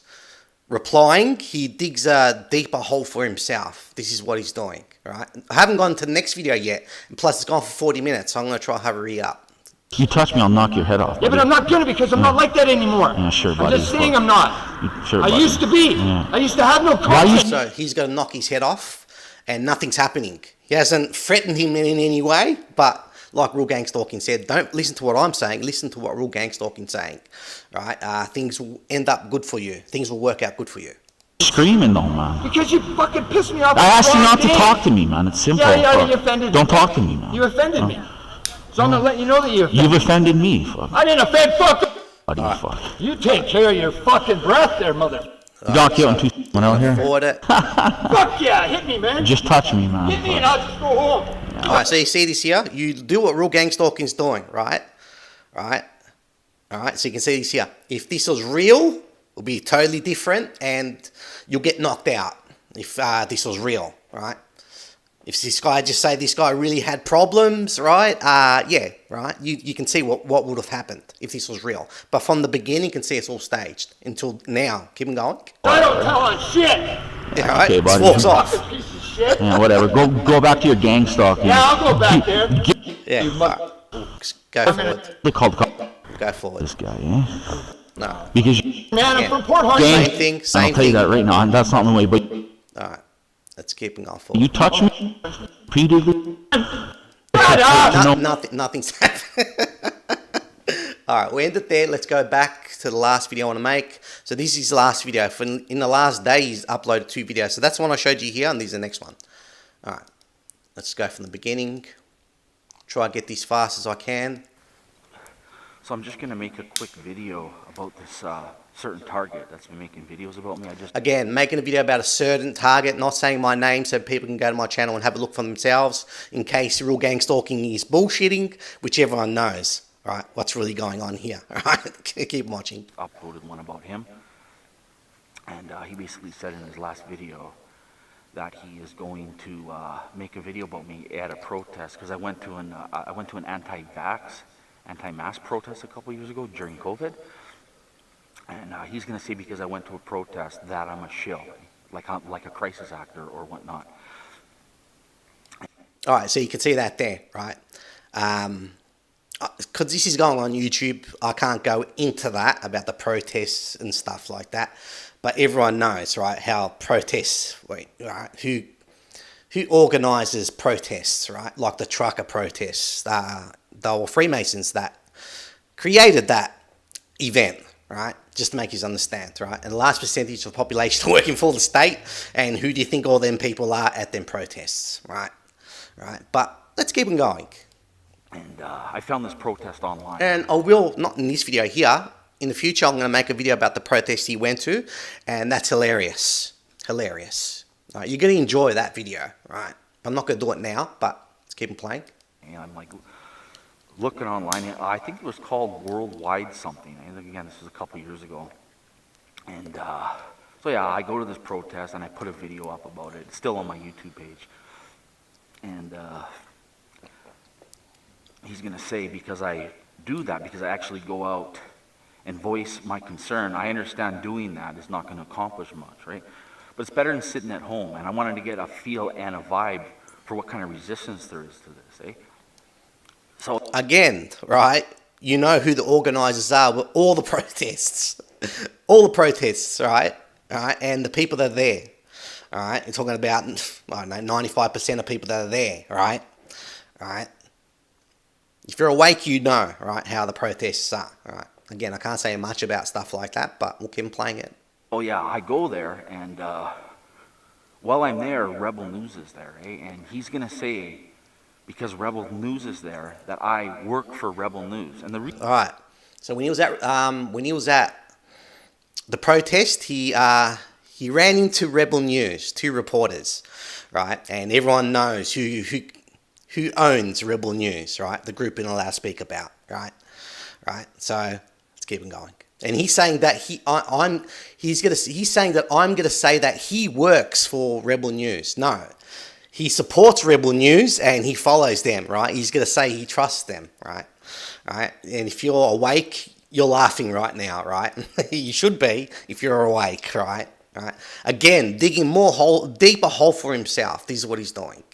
replying, he digs a deeper hole for himself. This is what he's doing, right? I haven't gone to the next video yet, and plus it's gone for 40 minutes, so I'm going to try to hurry up.
You touch me, I'll knock your head off.
Yeah, but I'm not gonna because I'm not like that anymore.
Yeah, sure,
I'm
buddy.
just saying I'm not.
Sure,
I
buddy.
used to be.
Yeah.
I used to have no
Why you...
conscience.
So he's going to knock his head off, and nothing's happening. He hasn't threatened him in any way, but like Real Gang Stalking said, don't listen to what I'm saying, listen to what Real Gang Stalking's saying, right? Things will end up good for you. Things will work out good for you.
Screaming though, man.
Because you fucking pissed me off.
I asked you
the
not to
wrong
talk
day.
to me, man. It's simple.
Yeah, you
Fuck.
offended me.
Don't talk to me, man.
You offended me. So I'm gonna let you know that you offended
You've
me.
offended me. Fuck.
I didn't offend fuck.
Buddy, fuck.
You take care of your fucking breath there, mother.
You got killed in 2 out here?
Forward it.
Fuck yeah, hit me, man.
Just touch me, man.
Hit me and I'll just go home.
Alright, so you see this here? You do what Real Gang Stalking's doing, right? Alright, so you can see this here. If this was real, it'll be totally different and you'll get knocked out if this was real, right? If this guy just say this guy really had problems, right? Yeah, right? You can see what would have happened if this was real. But from the beginning, you can see it's all staged until now. Keep him going.
I don't tell on shit.
Yeah, right?
Okay,
Just
buddy.
walks off.
Fucking piece of shit.
Yeah, whatever. Go back to your gang stalking.
Yeah, I'll go back there.
Yeah, alright. Go forward.
They called the
Go forward.
this guy, eh?
No.
Because
Man, I'm
Yeah.
from Port Harcourt.
Same thing,
I'll
same
tell you
thing.
that right now. That's not my way. But
Alright, let's keep him going forward.
you touch me repeatedly.
Nothing's happened. Alright, we ended there. Let's go back to the last video I want to make. So this is his last video. In the last day, he's uploaded 2 videos. So that's the one I showed you here, and this is the next one. Alright, let's go from the beginning. Try to get this fast as I can.
So I'm just going to make a quick video about this certain target that's been making videos about me.
Again, making a video about a certain target, not saying my name so people can go to my channel and have a look for themselves in case Real Gang Stalking is bullshitting, which everyone knows. right? What's really going on here? All right, keep watching.
Uploaded one about him, and he basically said in his last video that he is going to make a video about me at a protest, because I went to an anti-mask protest a couple years ago during COVID, and he's going to say because I went to a protest that I'm a shill, like a crisis actor or whatnot.
All right, so you can see that there, right? Because this is going on YouTube, I can't go into that about the protests and stuff like that. But everyone knows, right, how protests, right, who organises protests, right? Like the trucker protests, they were Freemasons that created that event, right? Just to make you understand, right? And the last percentage of the population working for the state, and who do you think all them people are at them protests, right? Right, but let's keep on going.
And I found this protest online.
And I will, not in this video here, in the future I'm going to make a video about the protest he went to, and that's hilarious. Hilarious. Right, you're going to enjoy that video, right? I'm not going to do it now, but let's keep on playing.
And I'm like looking online, I think it was called Worldwide something. And again, this was a couple years ago. And so yeah, I go to this protest and I put a video up about it. It's still on my YouTube page. And he's going to say, because I do that, because I actually go out and voice my concern, I understand doing that is not going to accomplish much, right? But it's better than sitting at home. And I wanted to get a feel and a vibe for what kind of resistance there is to this, eh? So
again, right, you know who the organisers are with all the protests. All the protests, right? All right, and the people that are there. All right, you're talking about, I don't know, 95% of people that are there, right? All right. If you're awake, you know, right, how the protests are, all right? Again, I can't say much about stuff like that, but we'll keep playing it.
oh yeah, I go there, and while I'm there, Rebel News is there, eh? And he's going to say, because Rebel News is there, that I work for Rebel News. And
all right. So when he was at the protest, he ran into Rebel News, 2 reporters, right? And everyone knows who owns Rebel News, right? The group we're not allowed to speak about, right? Right. So let's keep on going. And he's saying that he's saying that I'm gonna say that he works for Rebel News. No, he supports Rebel News and he follows them, right? He's gonna say he trusts them, right? Right. And if you're awake, you're laughing right now, right? You should be if you're awake, right? Right. Again, digging deeper hole for himself. This is what he's doing.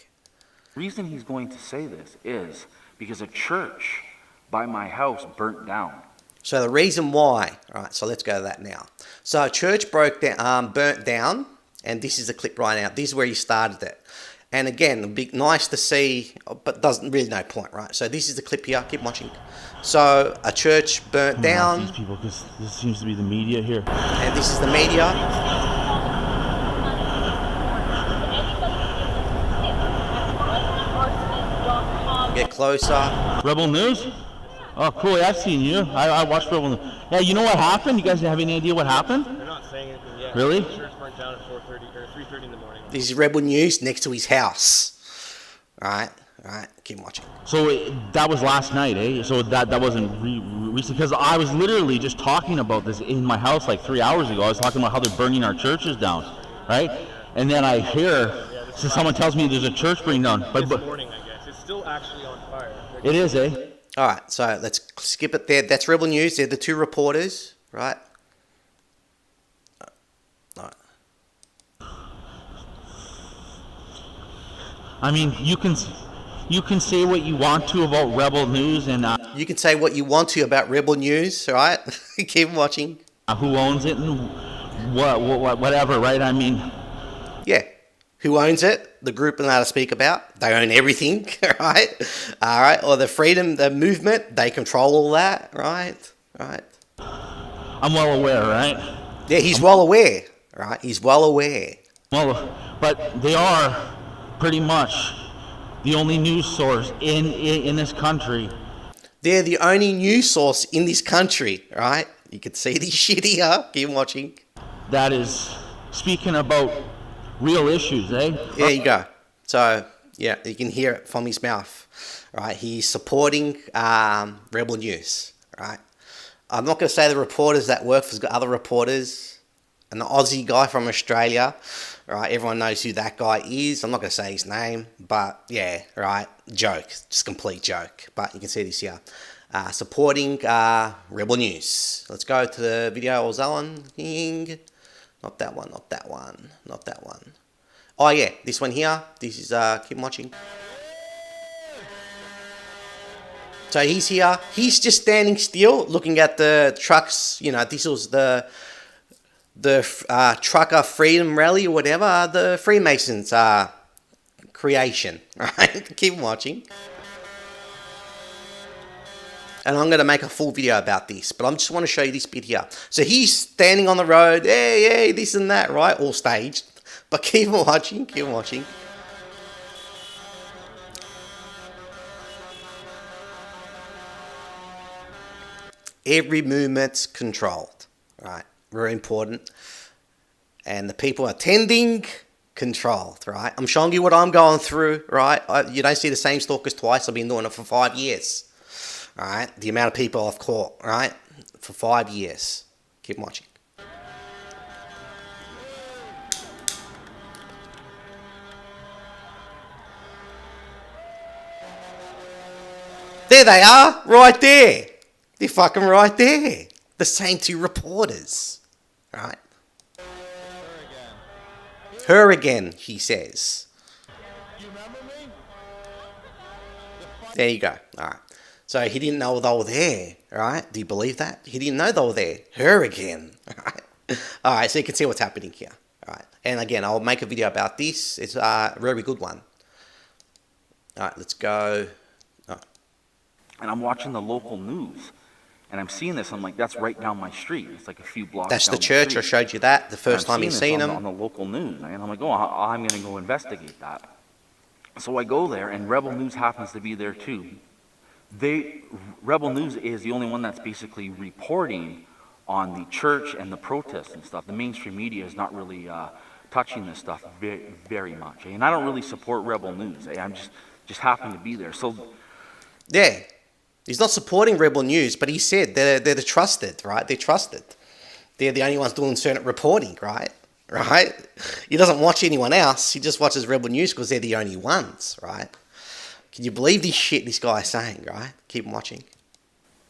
The reason he's going to say this is because a church by my house burnt down.
So the reason why, right, so let's go to that now. So a church burnt down, and this is the clip right now. This is where he started it. And again, it'd be nice to see, but doesn't really no point, right? So this is the clip here, keep watching. So a church burnt down.
These people, because this seems to be the media here.
And this is the media. Get closer.
Rebel News? Oh, cool. Yeah, I've seen you. I watched Rebel News. Yeah, you know what happened? You guys have any idea what happened?
They're not saying anything yet.
Really?
The church burnt down at 4:30 or 3:30 in the morning.
This is Rebel News next to his house. Alright, alright, keep watching.
So that was last night, eh? So that wasn't recent, because I was literally just talking about this in my house like 3 hours ago. I was talking about how they're burning our churches down, right? And then I hear, so someone tells me there's a church burning down.
This morning, I guess. It's still actually on fire.
It is, eh?
Alright, so let's skip it there. That's Rebel News. They're the 2 reporters, right? Alright.
I mean, you can say what you want to about Rebel News and
you can say what you want to about Rebel News, alright? Keep watching.
Who owns it and whatever, right? I mean,
yeah. Who owns it? The group we're allowed to speak about. They own everything, right? All right. Or the freedom, the movement, they control all that, right? Right.
I'm well aware, right?
Yeah, he's well aware, right? He's well aware.
Well, but they are pretty much the only news source in this country.
They're the only news source in this country, right? You can see this shit here. Keep watching.
That is speaking about real issues, eh?
There you go. So, yeah, you can hear it from his mouth. right? He's supporting Rebel News, right? I'm not going to say the reporters that work for other reporters. An Aussie guy from Australia, right? Everyone knows who that guy is. I'm not going to say his name, but yeah, right? Joke. Just complete joke. But you can see this here. Supporting Rebel News. Let's go to the video I was on. Not that one, not that one, not that one. Oh yeah, this one here. This is, keep watching. So he's here. He's just standing still, looking at the trucks. You know, this was the trucker freedom rally or whatever, the Freemasons creation, right? Keep watching. And I'm going to make a full video about this, but I just want to show you this bit here. So he's standing on the road, hey, this and that, right? All staged. But keep watching, keep watching. Every movement's controlled, right? Very important. And the people attending, controlled, right? I'm showing you what I'm going through, right? You don't see the same stalkers twice. I've been doing it for 5 years, all right? The amount of people I've caught, right? For 5 years. Keep watching. There they are, right there. They're fucking right there. The same two reporters, right? Her again, he says. There you go. All right. So he didn't know they were there, right? Do you believe that? He didn't know they were there. Her again. All right. All right. So you can see what's happening here. All right. And again, I'll make a video about this. It's a very good one. All right. Let's go. Oh.
And I'm watching the local news. And I'm seeing this, I'm like, that's right down my street. It's like a few blocks
That's
down
the church. I showed you that the first time you seen them.
On the local news. And I'm like, oh, I'm going to go investigate that. So I go there, and Rebel News happens to be there too. Rebel News is the only one that's basically reporting on the church and the protests and stuff. The mainstream media is not really touching this stuff very, very much. And I don't really support Rebel News. I'm just happen to be there. So
yeah. He's not supporting Rebel News, but he said they're the trusted, right? They're trusted. They're the only ones doing certain reporting, right? Right? He doesn't watch anyone else. He just watches Rebel News because they're the only ones, right? Can you believe this shit this guy's saying, right? Keep watching.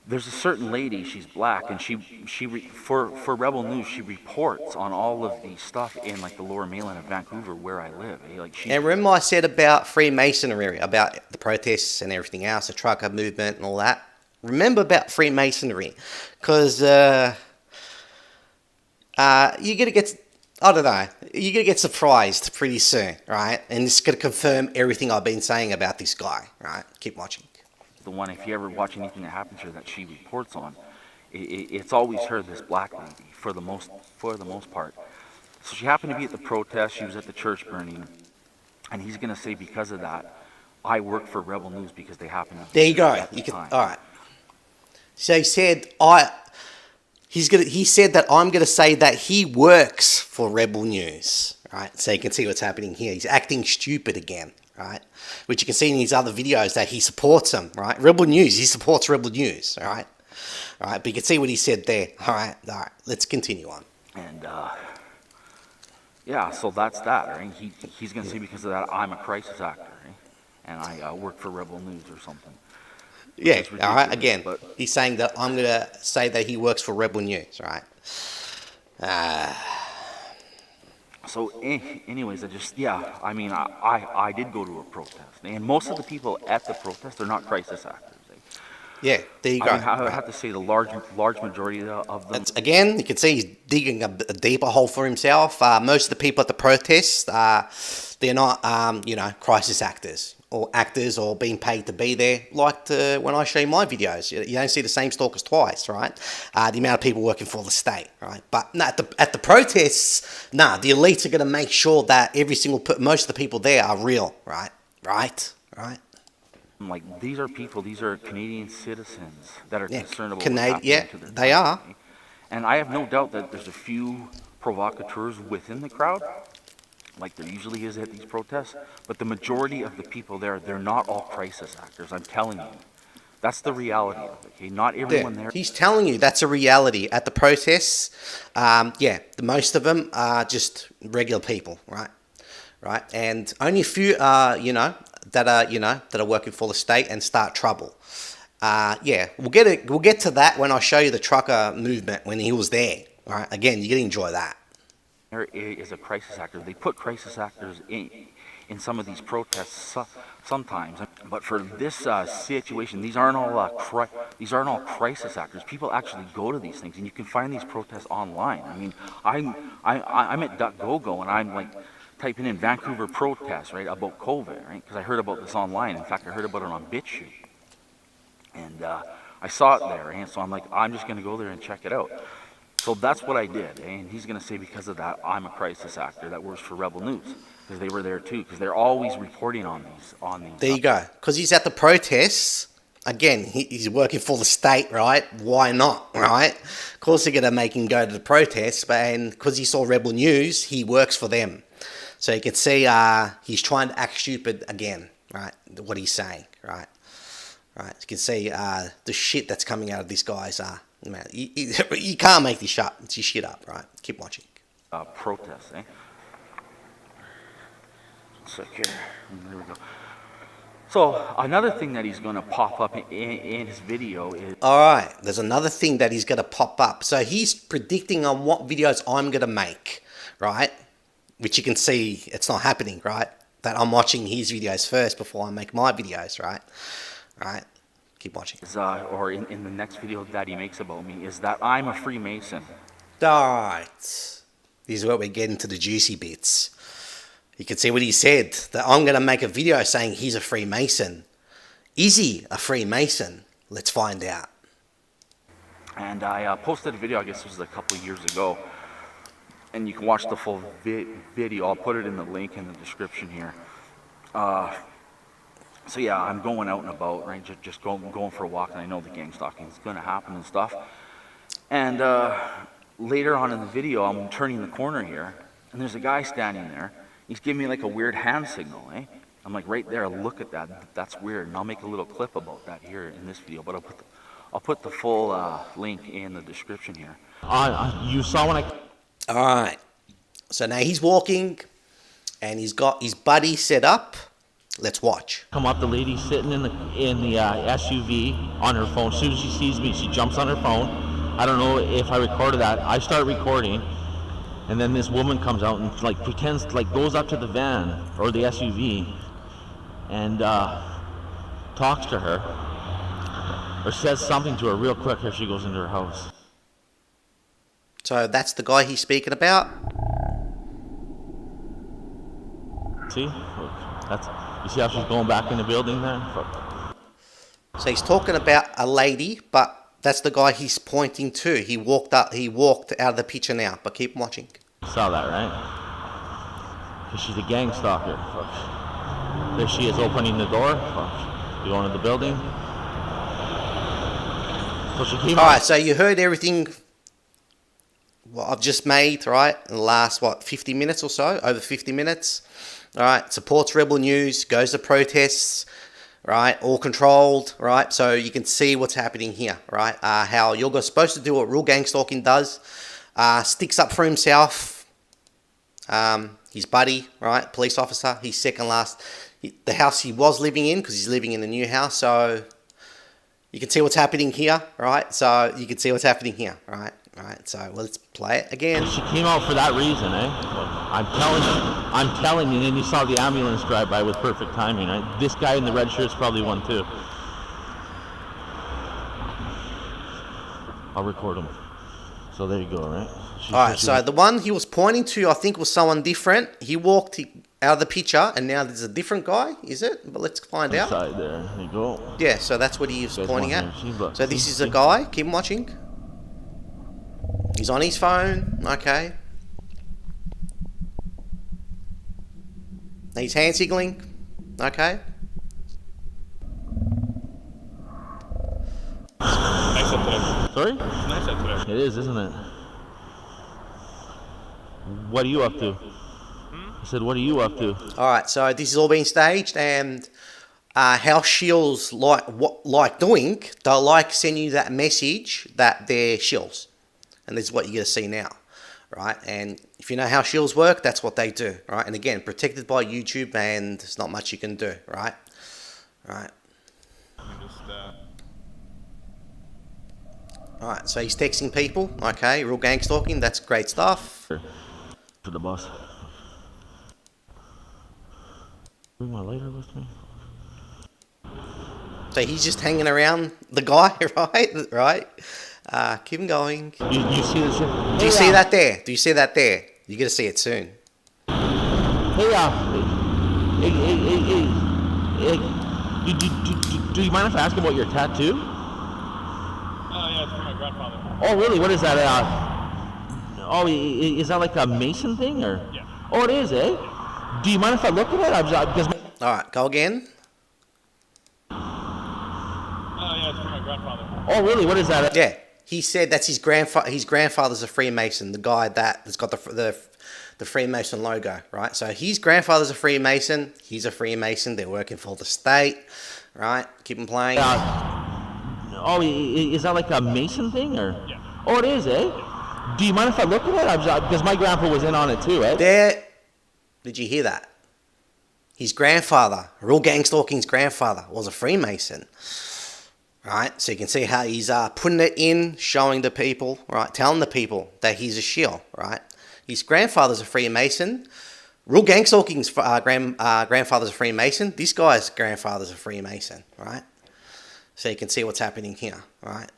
there's a certain lady, she's black, and for Rebel News, she reports on all of the stuff in like the Lower Mainland of Vancouver where I live.
And remember I said about Freemasonry, about the protests and everything else, the trucker movement and all that? Remember about Freemasonry, because you're gonna get, I don't know, you're gonna get surprised pretty soon, right? And it's gonna confirm everything I've been saying about this guy, right? Keep watching.
The one, if you ever watch anything that happens to her that she reports on, it's always her, this black lady, for the most part. So she happened to be at the protest. She was at the church burning, and he's gonna say because of that, I work for Rebel News because they happen to.
There you go. You can. All right. So he said he said that I'm gonna say that he works for Rebel News. Right. So you can see what's happening here. He's acting stupid again. Right, which you can see in his other videos that he supports them, right? Rebel News, he supports Rebel News, all right? All right, but you can see what he said there. All right, let's continue on.
And, yeah, so that's that, right? He's going to say because of that, I'm a crisis actor, right? And I work for Rebel News or something.
Yeah, all right, again, but he's saying that I'm going to say that he works for Rebel News, right?
So, anyways, I mean, I did go to a protest, and most of the people at the protest are not crisis actors.
Yeah, there you go.
I have to say the large majority of them.
Again, you can see he's digging a deeper hole for himself. Most of the people at the protest, they're not, crisis actors or being paid to be there. Like when I show you my videos, you don't see the same stalkers twice, right? The amount of people working for the state, right? But no, at the protests, the elites are going to make sure that most of the people there are real, right? Right.
Like these are Canadian citizens that are concerned about
to their they are.
And I have no doubt that there's a few provocateurs within the crowd, like there usually is at these protests, but the majority of the people there, they're not all crisis actors, I'm telling you. That's the reality of it, okay? Not everyone there.
He's telling you that's a reality at the protests. Yeah, the most of them are just regular people, right? Right, and only a few are, that are working for the state and start trouble. Yeah, we'll get to that when I show you the trucker movement when he was there. All right, again, you're gonna enjoy that.
There is a crisis actor. They put crisis actors in some of these protests sometimes, but for this situation, these aren't all crisis actors. People actually go to these things, and you can find these protests online. I mean, I'm at DuckGoGo, and I'm like typing in Vancouver protests, right, about COVID, right, because I heard about this online. In fact, I heard about it on BitChute, and I saw it there, and so I'm like, I'm just gonna go there and check it out. So that's what I did, and he's going to say because of that, I'm a crisis actor that works for Rebel News, because they were there too, because they're always reporting on these.
There you go. Because he's at the protests. Again, he's working for the state, right? Why not, right? Of course they're going to make him go to the protests, and because he saw Rebel News, he works for them. So you can see he's trying to act stupid again, right? What he's saying, right? Right. You can see the shit that's coming out of this guy's... Man, you can't make this shit up, right? Keep watching.
Protests, eh? So here, there we go. So another thing that he's going to pop up in his video is...
Alright, there's another thing that he's going to pop up. So he's predicting on what videos I'm going to make, right? Which you can see it's not happening, right? That I'm watching his videos first before I make my videos, right? Right? Keep watching.
Or in the next video that he makes about me, is that I'm a Freemason.
Alright. This is where we get into the juicy bits. You can see what he said, that I'm going to make a video saying he's a Freemason. Is he a Freemason? Let's find out.
And I posted a video, I guess it was a couple of years ago, and you can watch the full video. I'll put it in the link in the description here. So yeah, I'm going out and about, right? Just going for a walk, and I know the gang stalking is going to happen and stuff. And later on in the video, I'm turning the corner here, and there's a guy standing there. He's giving me like a weird hand signal, eh? I'm like, right there, look at that. That's weird. And I'll make a little clip about that here in this video, but I'll put the full link in the description here.
You saw when I...
All right. So now he's walking, and he's got his buddy set up. Let's watch.
Come up, the lady sitting in the SUV on her phone. As soon as she sees me, she jumps on her phone. I don't know if I recorded that. I start recording, and then this woman comes out and like pretends, like goes up to the van or the SUV and talks to her or says something to her real quick as she goes into her house.
So that's the guy he's speaking about.
See? Look, you see how she's going back in the building there? Fuck.
So he's talking about a lady, but that's the guy he's pointing to. He walked out of the picture now, but keep watching.
You saw that, right? Because she's a gang stalker. Fuck. There she is opening the door. Fuck. You going to the building. So she came
Alright, so you heard everything what I've just made, right? In the last, 50 minutes or so? Over 50 minutes. Alright, supports Rebel News, goes to protests, right? All controlled, right? So you can see what's happening here, right? How you're supposed to do what real gang stalking does. Sticks up for himself. His buddy, right? Police officer, he's second last. The house he was living in, because he's living in a new house, so you can see what's happening here, right? So you can see what's happening here, right? Right, so let's play it again.
She came out for that reason, eh? I'm telling you, and then you saw the ambulance drive by with perfect timing, right? This guy in the red shirt's probably one too. I'll record him. So there you go, right?
Alright, so the one he was pointing to, I think, was someone different. He walked out of the picture, and now there's a different guy, is it? But let's find out.
Inside there you go.
Yeah, so that's what he was pointing at. So this is a guy, keep watching. He's on his phone, okay. He's hand signaling, okay.
Nice up today.
Sorry?
Nice up today.
It is, isn't it? What are you up to? I said, what are you up to?
All right, so this is all being staged, and how SHILLS like doing, they'll like send you that message that they're SHILLS. And this is what you're going to see now, right? And if you know how SHILLS work, that's what they do, right? And again, protected by YouTube, and there's not much you can do, right? Right. Alright, so he's texting people, okay, real gang stalking, that's great stuff.
To the bus. Bring my lighter with me.
So he's just hanging around the guy, right? Keep him going.
You see this shit?
Do you see that there? Do you see that there? You're going to see it soon.
Hey, do you mind if I ask about your tattoo?
Yeah, it's for my grandfather.
Oh, really? What is that? Is that like a Mason thing, or?
Yeah.
Oh, it is, eh? Do you mind if I look at it?
Alright, go again.
Yeah, it's for my grandfather.
Oh, really? What is that?
Yeah, he said that's his grandfather. His grandfather's a Freemason, the guy that's got the Freemason logo, right? So his grandfather's a Freemason. He's a Freemason. They're working for the state, right? Keep him playing.
Is that like a Mason thing, or?
Yeah.
Oh, it is, eh? Do you mind if I look at it? Because my grandpa was in on it too, eh?
There. Did you hear that? His grandfather, real gang stalking's grandfather, was a Freemason. Right, so you can see how he's putting it in, showing the people, right, telling the people that he's a SHILL, right. His grandfather's a Freemason. Real gang stalking's grandfather's a Freemason. This guy's grandfather's a Freemason, right. So you can see what's happening here, right.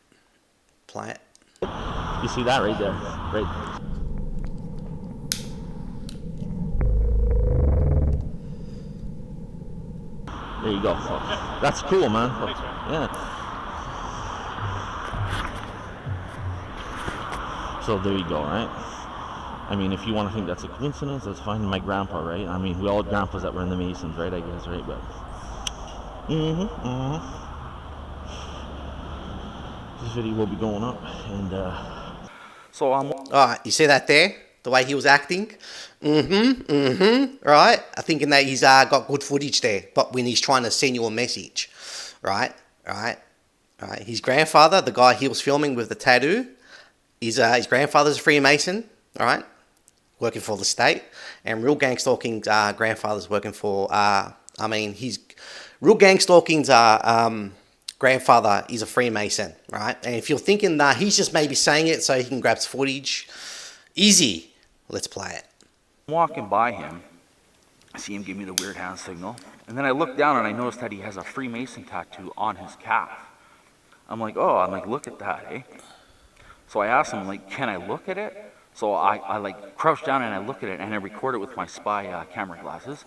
Play it.
You see that right there, right? There you go. That's cool, man. Yeah. So there you go, right? I mean, if you want to think that's a coincidence, that's fine. My grandpa, right? I mean, we all had grandpas that were in the Masons, right? I guess, right? But this video will be going up, and
So I'm
Alright, you see that there? The way he was acting? Right? I'm thinking that he's got good footage there, but when he's trying to send you a message, right? His grandfather, the guy he was filming with the tattoo, his grandfather's a Freemason, right? Working for the state, and real gang stalking's grandfather's working for, real gang stalking's grandfather is a Freemason, right? And if you're thinking that he's just maybe saying it so he can grab footage, easy. Let's play it.
walking by him. I see him give me the weird hand signal. And then I look down and I notice that he has a Freemason tattoo on his calf. I'm like, look at that, eh? So I asked him, like, can I look at it? So I like crouch down and I look at it and I record it with my spy camera glasses.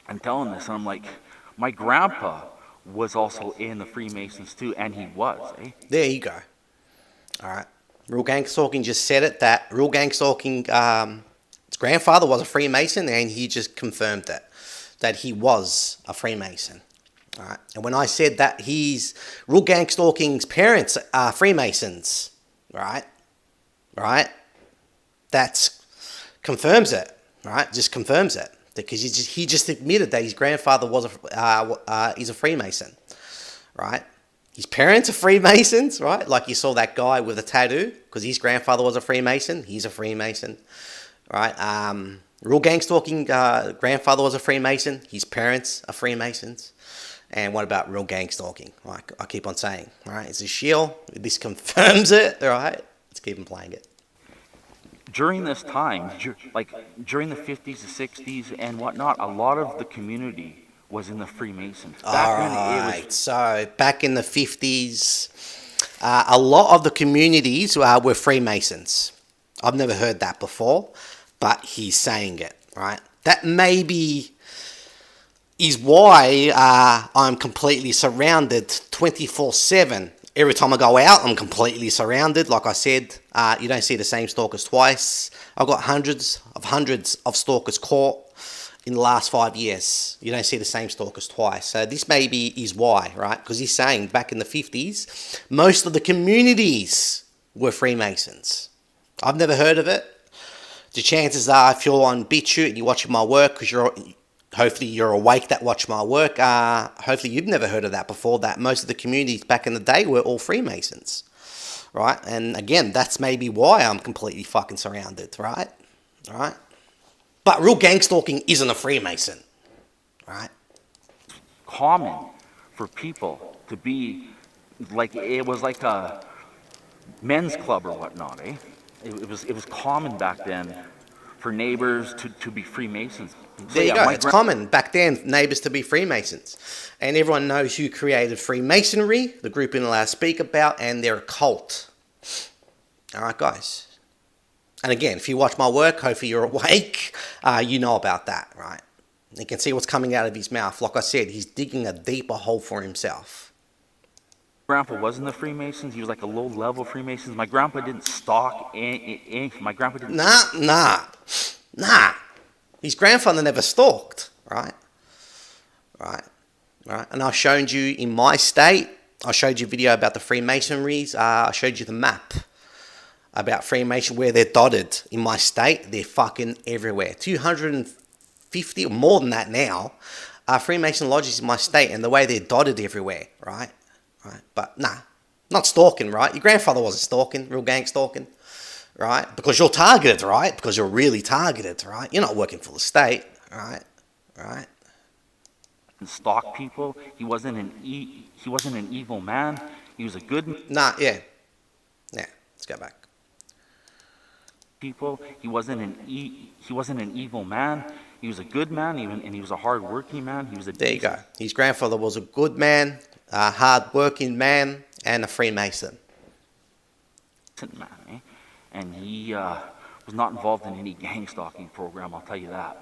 I'm telling this and I'm like, my grandpa was also in the Freemasons too, and he was, eh?
There you go. All right. Real Gang Stalking just said it, that Real Gang Stalking, his grandfather was a Freemason, and he just confirmed that he was a Freemason. All right. And when I said that Real Gang Stalking's parents are Freemasons, right? That confirms it, right? Just confirms it. Because he just admitted that his grandfather is a Freemason, right? His parents are Freemasons, right? Like you saw that guy with a tattoo, because his grandfather was a Freemason. He's a Freemason, right? Real Gang Stalking grandfather was a Freemason. His parents are Freemasons. And what about Real Gang Stalking? Like I keep on saying, right? It's a SHILL. This confirms it, right? Let's keep on playing it.
During this time, like during the 50s, the 60s, and whatnot, a lot of the community was in the Freemasons.
So back in the 50s, a lot of the communities were Freemasons. I've never heard that before, but he's saying it, right? That maybe is why I'm completely surrounded 24/7. Every time I go out, I'm completely surrounded. Like I said, you don't see the same stalkers twice. I've got hundreds of stalkers caught in the last 5 years. You don't see the same stalkers twice. So this maybe is why, right? Because he's saying back in the 50s, most of the communities were Freemasons. I've never heard of it, the chances are, if you're on BitChute and you're watching my work, because hopefully you're awake that watch my work, hopefully you've never heard of that before, that most of the communities back in the day were all Freemasons, right? And again, that's maybe why I'm completely fucking surrounded, right? Right? But real gang stalking isn't a Freemason, right?
Common for people to be like, it was like a men's club or whatnot, eh? It was common back then for neighbors to be Freemasons. So,
There you
yeah,
go. It's common back then, neighbours to be Freemasons. And everyone knows who created Freemasonry, the group in I speak about, and their cult. All right, guys. And again, if you watch my work, hopefully you're awake, you know about that, right? You can see what's coming out of his mouth. Like I said, he's digging a deeper hole for himself.
Grandpa wasn't the Freemasons. He was like a low-level Freemasons. My grandpa didn't stalk my grandpa didn't...
Nah. His grandfather never stalked, right? Right. And I showed you in my state, I showed you a video about the Freemasonries. I showed you the map about Freemason, where they're dotted in my state. They're fucking everywhere. 250 or more than that now Freemason lodges in my state, and the way they're dotted everywhere, right? But nah, not stalking, right? Your grandfather wasn't stalking, real gang stalking, right? Because you're targeted, right? Because you're really targeted, right? You're not working for the state, right?
Stalk people. He wasn't an evil man. He was a good
Yeah. Let's go back.
People. He wasn't an evil man. He was a good man, and he was a hard-working man.
There you go. His grandfather was a good man, a hard-working man, and a Freemason.
Man, eh? And he was not involved in any gang stalking program, I'll tell you that.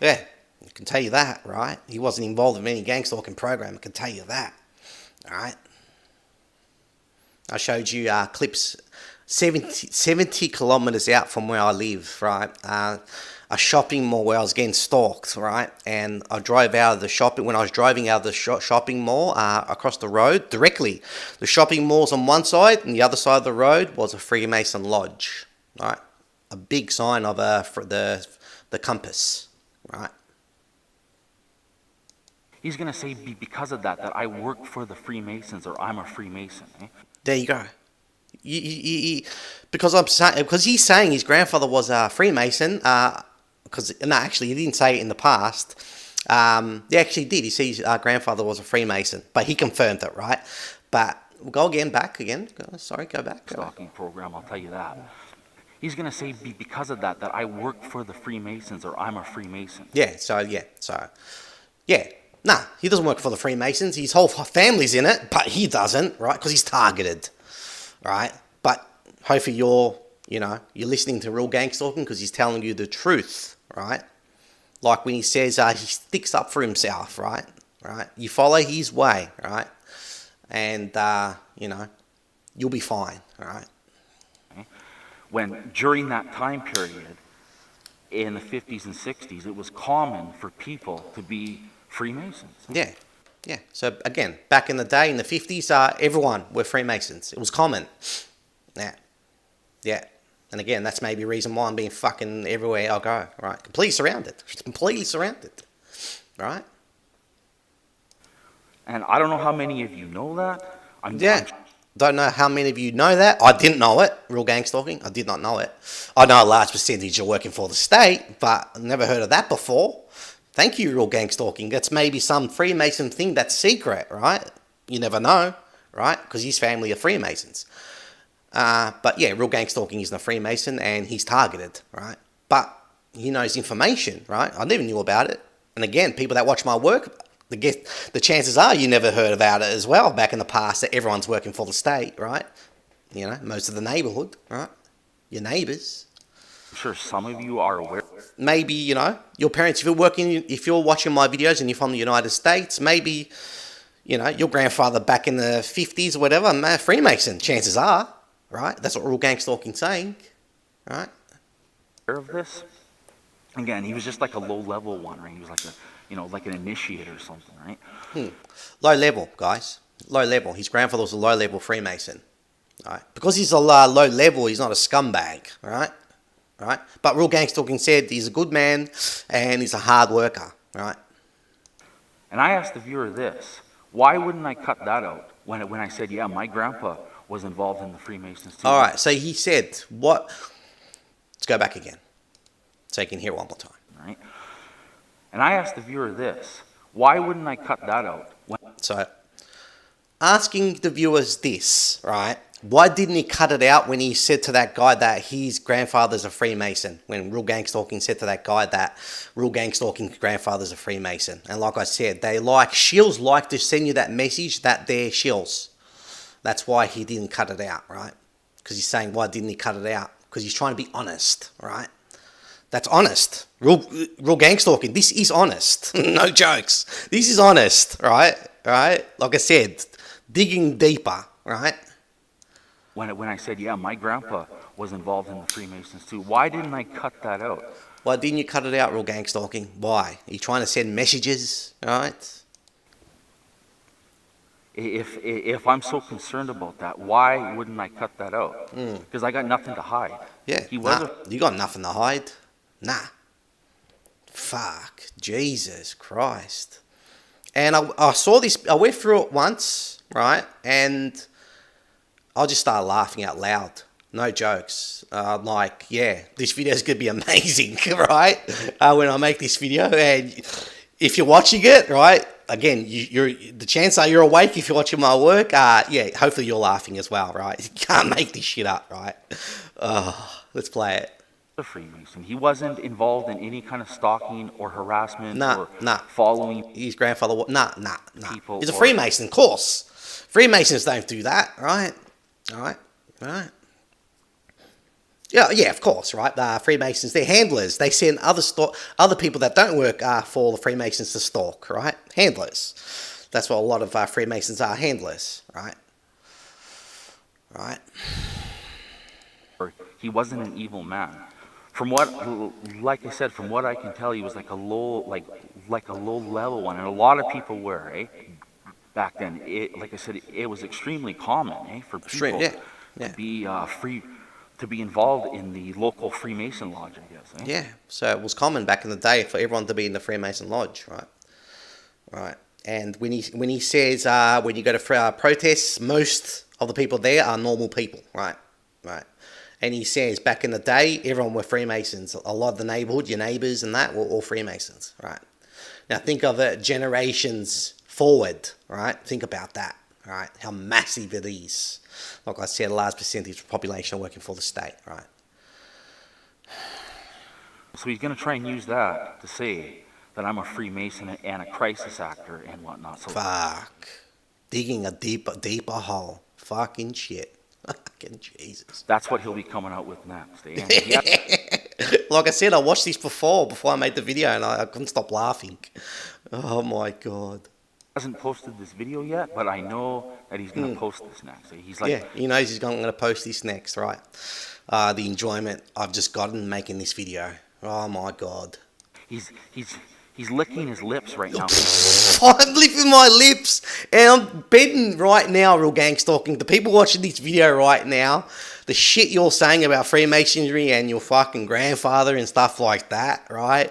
Yeah, I can tell you that, right? He wasn't involved in any gang stalking program, I can tell you that, all right? I showed you clips 70 kilometers out from where I live, right? A shopping mall where I was getting stalked, right? And I drove out of the shopping, when I was driving out of the shopping mall across the road, directly. The shopping mall's on one side, and the other side of the road was a Freemason lodge, right? A big sign of the compass, right?
He's going to say because of that I work for the Freemasons, or I'm a Freemason, eh?
There you go. Because he's saying his grandfather was a Freemason, actually he didn't say it in the past. He actually did. He says his grandfather was a Freemason, but he confirmed it, right? But we'll go back again. Go back.
Stalking program, I'll tell you that. He's going to say because of that I work for the Freemasons, or I'm a Freemason.
Nah, he doesn't work for the Freemasons. His whole family's in it, but he doesn't, right? Because he's targeted, right? But hopefully you're listening to real gang stalking because he's telling you the truth, right? Like when he says he sticks up for himself, right? You follow his way, right? And, you'll be fine, all right?
When during that time period in the 50s and 60s, it was common for people to be Freemasons.
Yeah. So again, back in the day, in the 50s, everyone were Freemasons. It was common. Yeah. And again, that's maybe a reason why I'm being fucking everywhere I go, right? Completely surrounded. Right?
And I don't know how many of you know that.
Don't know how many of you know that. I didn't know it. Real gang stalking. I did not know it. I know a large percentage are working for the state, but I've never heard of that before. Thank you, real gang stalking. That's maybe some Freemason thing that's secret, right? You never know, right? Because his family are Freemasons. But yeah, real gang stalking isn't a Freemason, and he's targeted, right? But he knows information, right? I never knew about it. And again, people that watch my work, the chances are you never heard about it as well back in the past, that everyone's working for the state, right? Most of the neighborhood, right? Your neighbors.
I'm sure some of you are aware.
Maybe, your parents, if you're watching my videos and you're from the United States, maybe, your grandfather back in the 50s or whatever, Freemason, chances are, right? That's what real gang stalking's saying, right?
Aware of this? Again, he was just like a low-level one, right? He was like like an initiate or something, right?
Low level, guys. Low level. His grandfather was a low-level Freemason, right? Because he's a low level, he's not a scumbag, right? right? But Real Gang Stalking said he's a good man and he's a hard worker, right?
And I asked the viewer this: why wouldn't I cut that out when I said, yeah, my grandpa was involved in the Freemasons too?
All right, so he said what? Let's go back again so you can hear it one more time.
Right? And I asked the viewer this: why wouldn't I cut that out?
So, asking the viewers this, right? Why didn't he cut it out when he said to that guy that his grandfather's a Freemason? When Real Gang Stalking said to that guy that Real Gang Stalking's grandfather's a Freemason. And like I said, SHILLS like to send you that message that they're SHILLS. That's why he didn't cut it out, right? Because he's saying, why didn't he cut it out? Because he's trying to be honest, right? That's honest. Real Gang Stalking, this is honest. No jokes. This is honest, right? Right? Like I said, digging deeper, right?
When I said, yeah, my grandpa was involved in the Freemasons too, why didn't I cut that out?
Why didn't you cut it out, Real Gang Stalking? Why? Are you trying to send messages, right?
If I'm so concerned about that, why wouldn't I cut that out? Because I got nothing to hide.
Yeah, you got nothing to hide. Nah. Fuck. Jesus Christ. And I saw this, I went through it once, right? And I just started laughing out loud. No jokes. Like, yeah, this video is going to be amazing, right? When I make this video. And if you're watching it, right? Again, the chances are you're awake if you're watching my work. Yeah, hopefully you're laughing as well, right? You can't make this shit up, right? Let's play it.
A Freemason. He wasn't involved in any kind of stalking or harassment or
Nah.
following
His grandfather, nah.
people.
He's a Freemason, of course. Freemasons don't do that, right? Right. Yeah, of course, right? Freemasons, they're handlers. They send other people that don't work for the Freemasons to stalk, right? Handlers. That's what a lot of Freemasons are, handlers, right? Right.
He wasn't an evil man. From what, like I said, from what I can tell, he was like a low level one, and a lot of people were, eh? Back then, like I said, it was extremely common, eh, for people to be free, to be involved in the local Freemason lodge, I guess. Eh?
Yeah, so it was common back in the day for everyone to be in the Freemason lodge, right? Right. And when he says when you go to protests, most of the people there are normal people, right? Right. And he says back in the day, everyone were Freemasons. A lot of the neighborhood, your neighbors and that, were all Freemasons, right? Now think of it generations forward, right? Think about that, right? How massive it is. Like I said, a large percentage of the population are working for the state, right?
So he's going to try and use that to say that I'm a Freemason and a crisis actor and whatnot. So
fuck. Digging a deeper hole. Fucking shit. Fucking Jesus.
That's what he'll be coming out with next.
Like I said, I watched this before I made the video, and I couldn't stop laughing. Oh my God.
He hasn't posted this video yet, but I know that he's going to post this next. He's like,
yeah, he knows he's going to post this next, right? The enjoyment I've just gotten making this video. Oh my God.
He's licking his lips right now.
I'm licking my lips, and I'm betting right now, Real Gang Stalking, the people watching this video right now, the shit you're saying about Freemasonry and your fucking grandfather and stuff like that, right?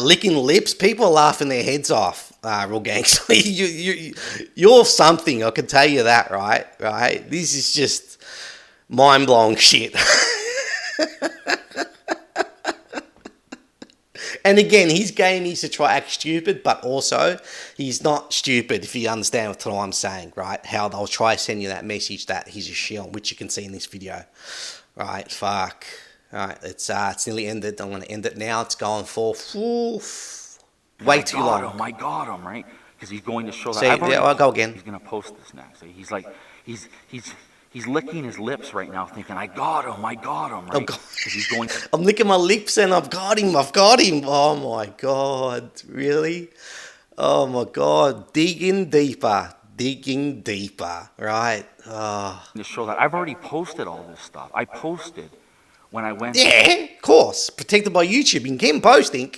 Licking lips, people are laughing their heads off, Real Gang Stalking. You're something, I can tell you that, right? Right? This is just mind-blowing shit. And again, his game is to try act stupid, but also he's not stupid if you understand what I'm saying, right? How they'll try to send you that message that he's a shill, which you can see in this video. Right, fuck. Alright, it's nearly ended. I'm going to end it now. It's going for way too long.
I got him, right? Because he's going to show that.
See, yeah, I'll go again.
He's going to post this next. He's like, he's licking his lips right now, thinking, I got him, right? Because he's going.
I'm licking my lips and I've got him. Oh my God, really? Oh my God, digging deeper, right? Oh.
To show that I've already posted all this stuff. I posted when I went.
Yeah, of course, protected by YouTube. You can keep posting,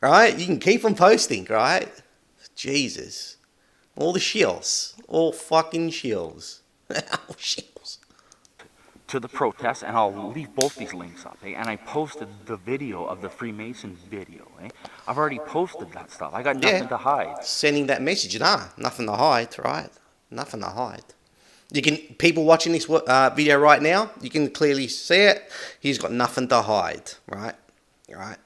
right? You can keep on posting, right? Jesus, all the shills, all fucking shills. Shills.
to the protest, and I'll leave both these links up, eh? And I posted the video of the Freemason video, eh? I've already posted that stuff. I got nothing to hide.
Sending that message, nothing to hide, right? Nothing to hide. You can, people watching this video right now, you can clearly see it. He's got nothing to hide, right? Right.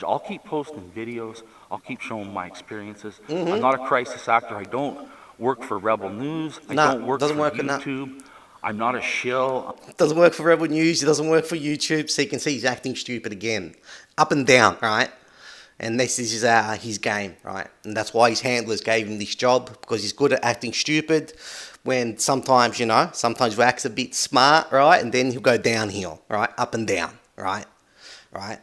I'll keep posting videos. I'll keep showing my experiences. I'm not a crisis actor. I don't work for Rebel News. I don't work for YouTube. I'm not a shill.
Doesn't work for Rebel News. It doesn't work for YouTube. So you can see he's acting stupid again. Up and down, right? And this is his game, right? And that's why his handlers gave him this job, because he's good at acting stupid. When sometimes, you know, sometimes he acts a bit smart, right? And then he'll go downhill, right? Up and down, right? Right?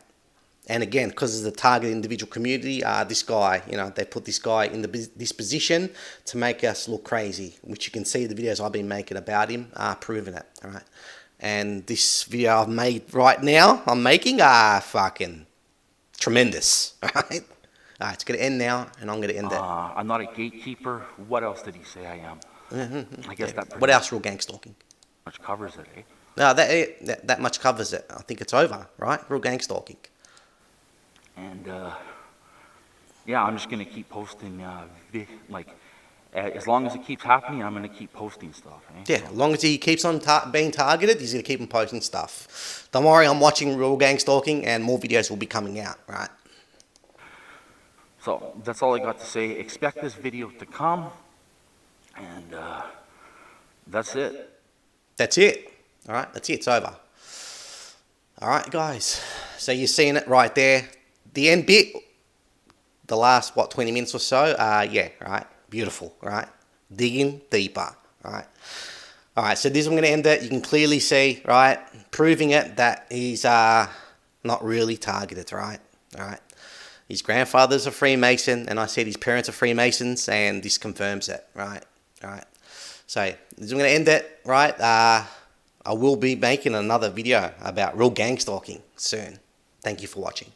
And again, because of the target individual community, this guy, you know, they put this guy in this position to make us look crazy, which you can see the videos I've been making about him proving it, all right? And this video I've made right now, I'm making, fucking tremendous, all right? All right, it's going to end now, and I'm going to end it.
I'm not a gatekeeper. What else did he say I am? I guess that
what else? Real gang stalking.
Much covers it, eh?
No, that much covers it. I think it's over, right? Real gang stalking.
And yeah, I'm just gonna keep posting. As long as it keeps happening, I'm gonna keep posting stuff. Eh?
Yeah, as long as he keeps on being targeted, he's gonna keep on posting stuff. Don't worry, I'm watching Real Gang Stalking, and more videos will be coming out. Right.
So that's all I got to say. Expect this video to come, and that's it.
That's it. All right, that's it. It's over. All right, guys. So you're seeing it right there. The end bit, the last, 20 minutes or so, yeah, right, beautiful, right, digging deeper, right. All right, so this is I'm going to end it. You can clearly see, right, proving it that he's not really targeted, right, all right. His grandfather's a Freemason, and I said his parents are Freemasons, and this confirms it, right, all right. So this is I'm going to end it, right. I will be making another video about real gang stalking soon. Thank you for watching.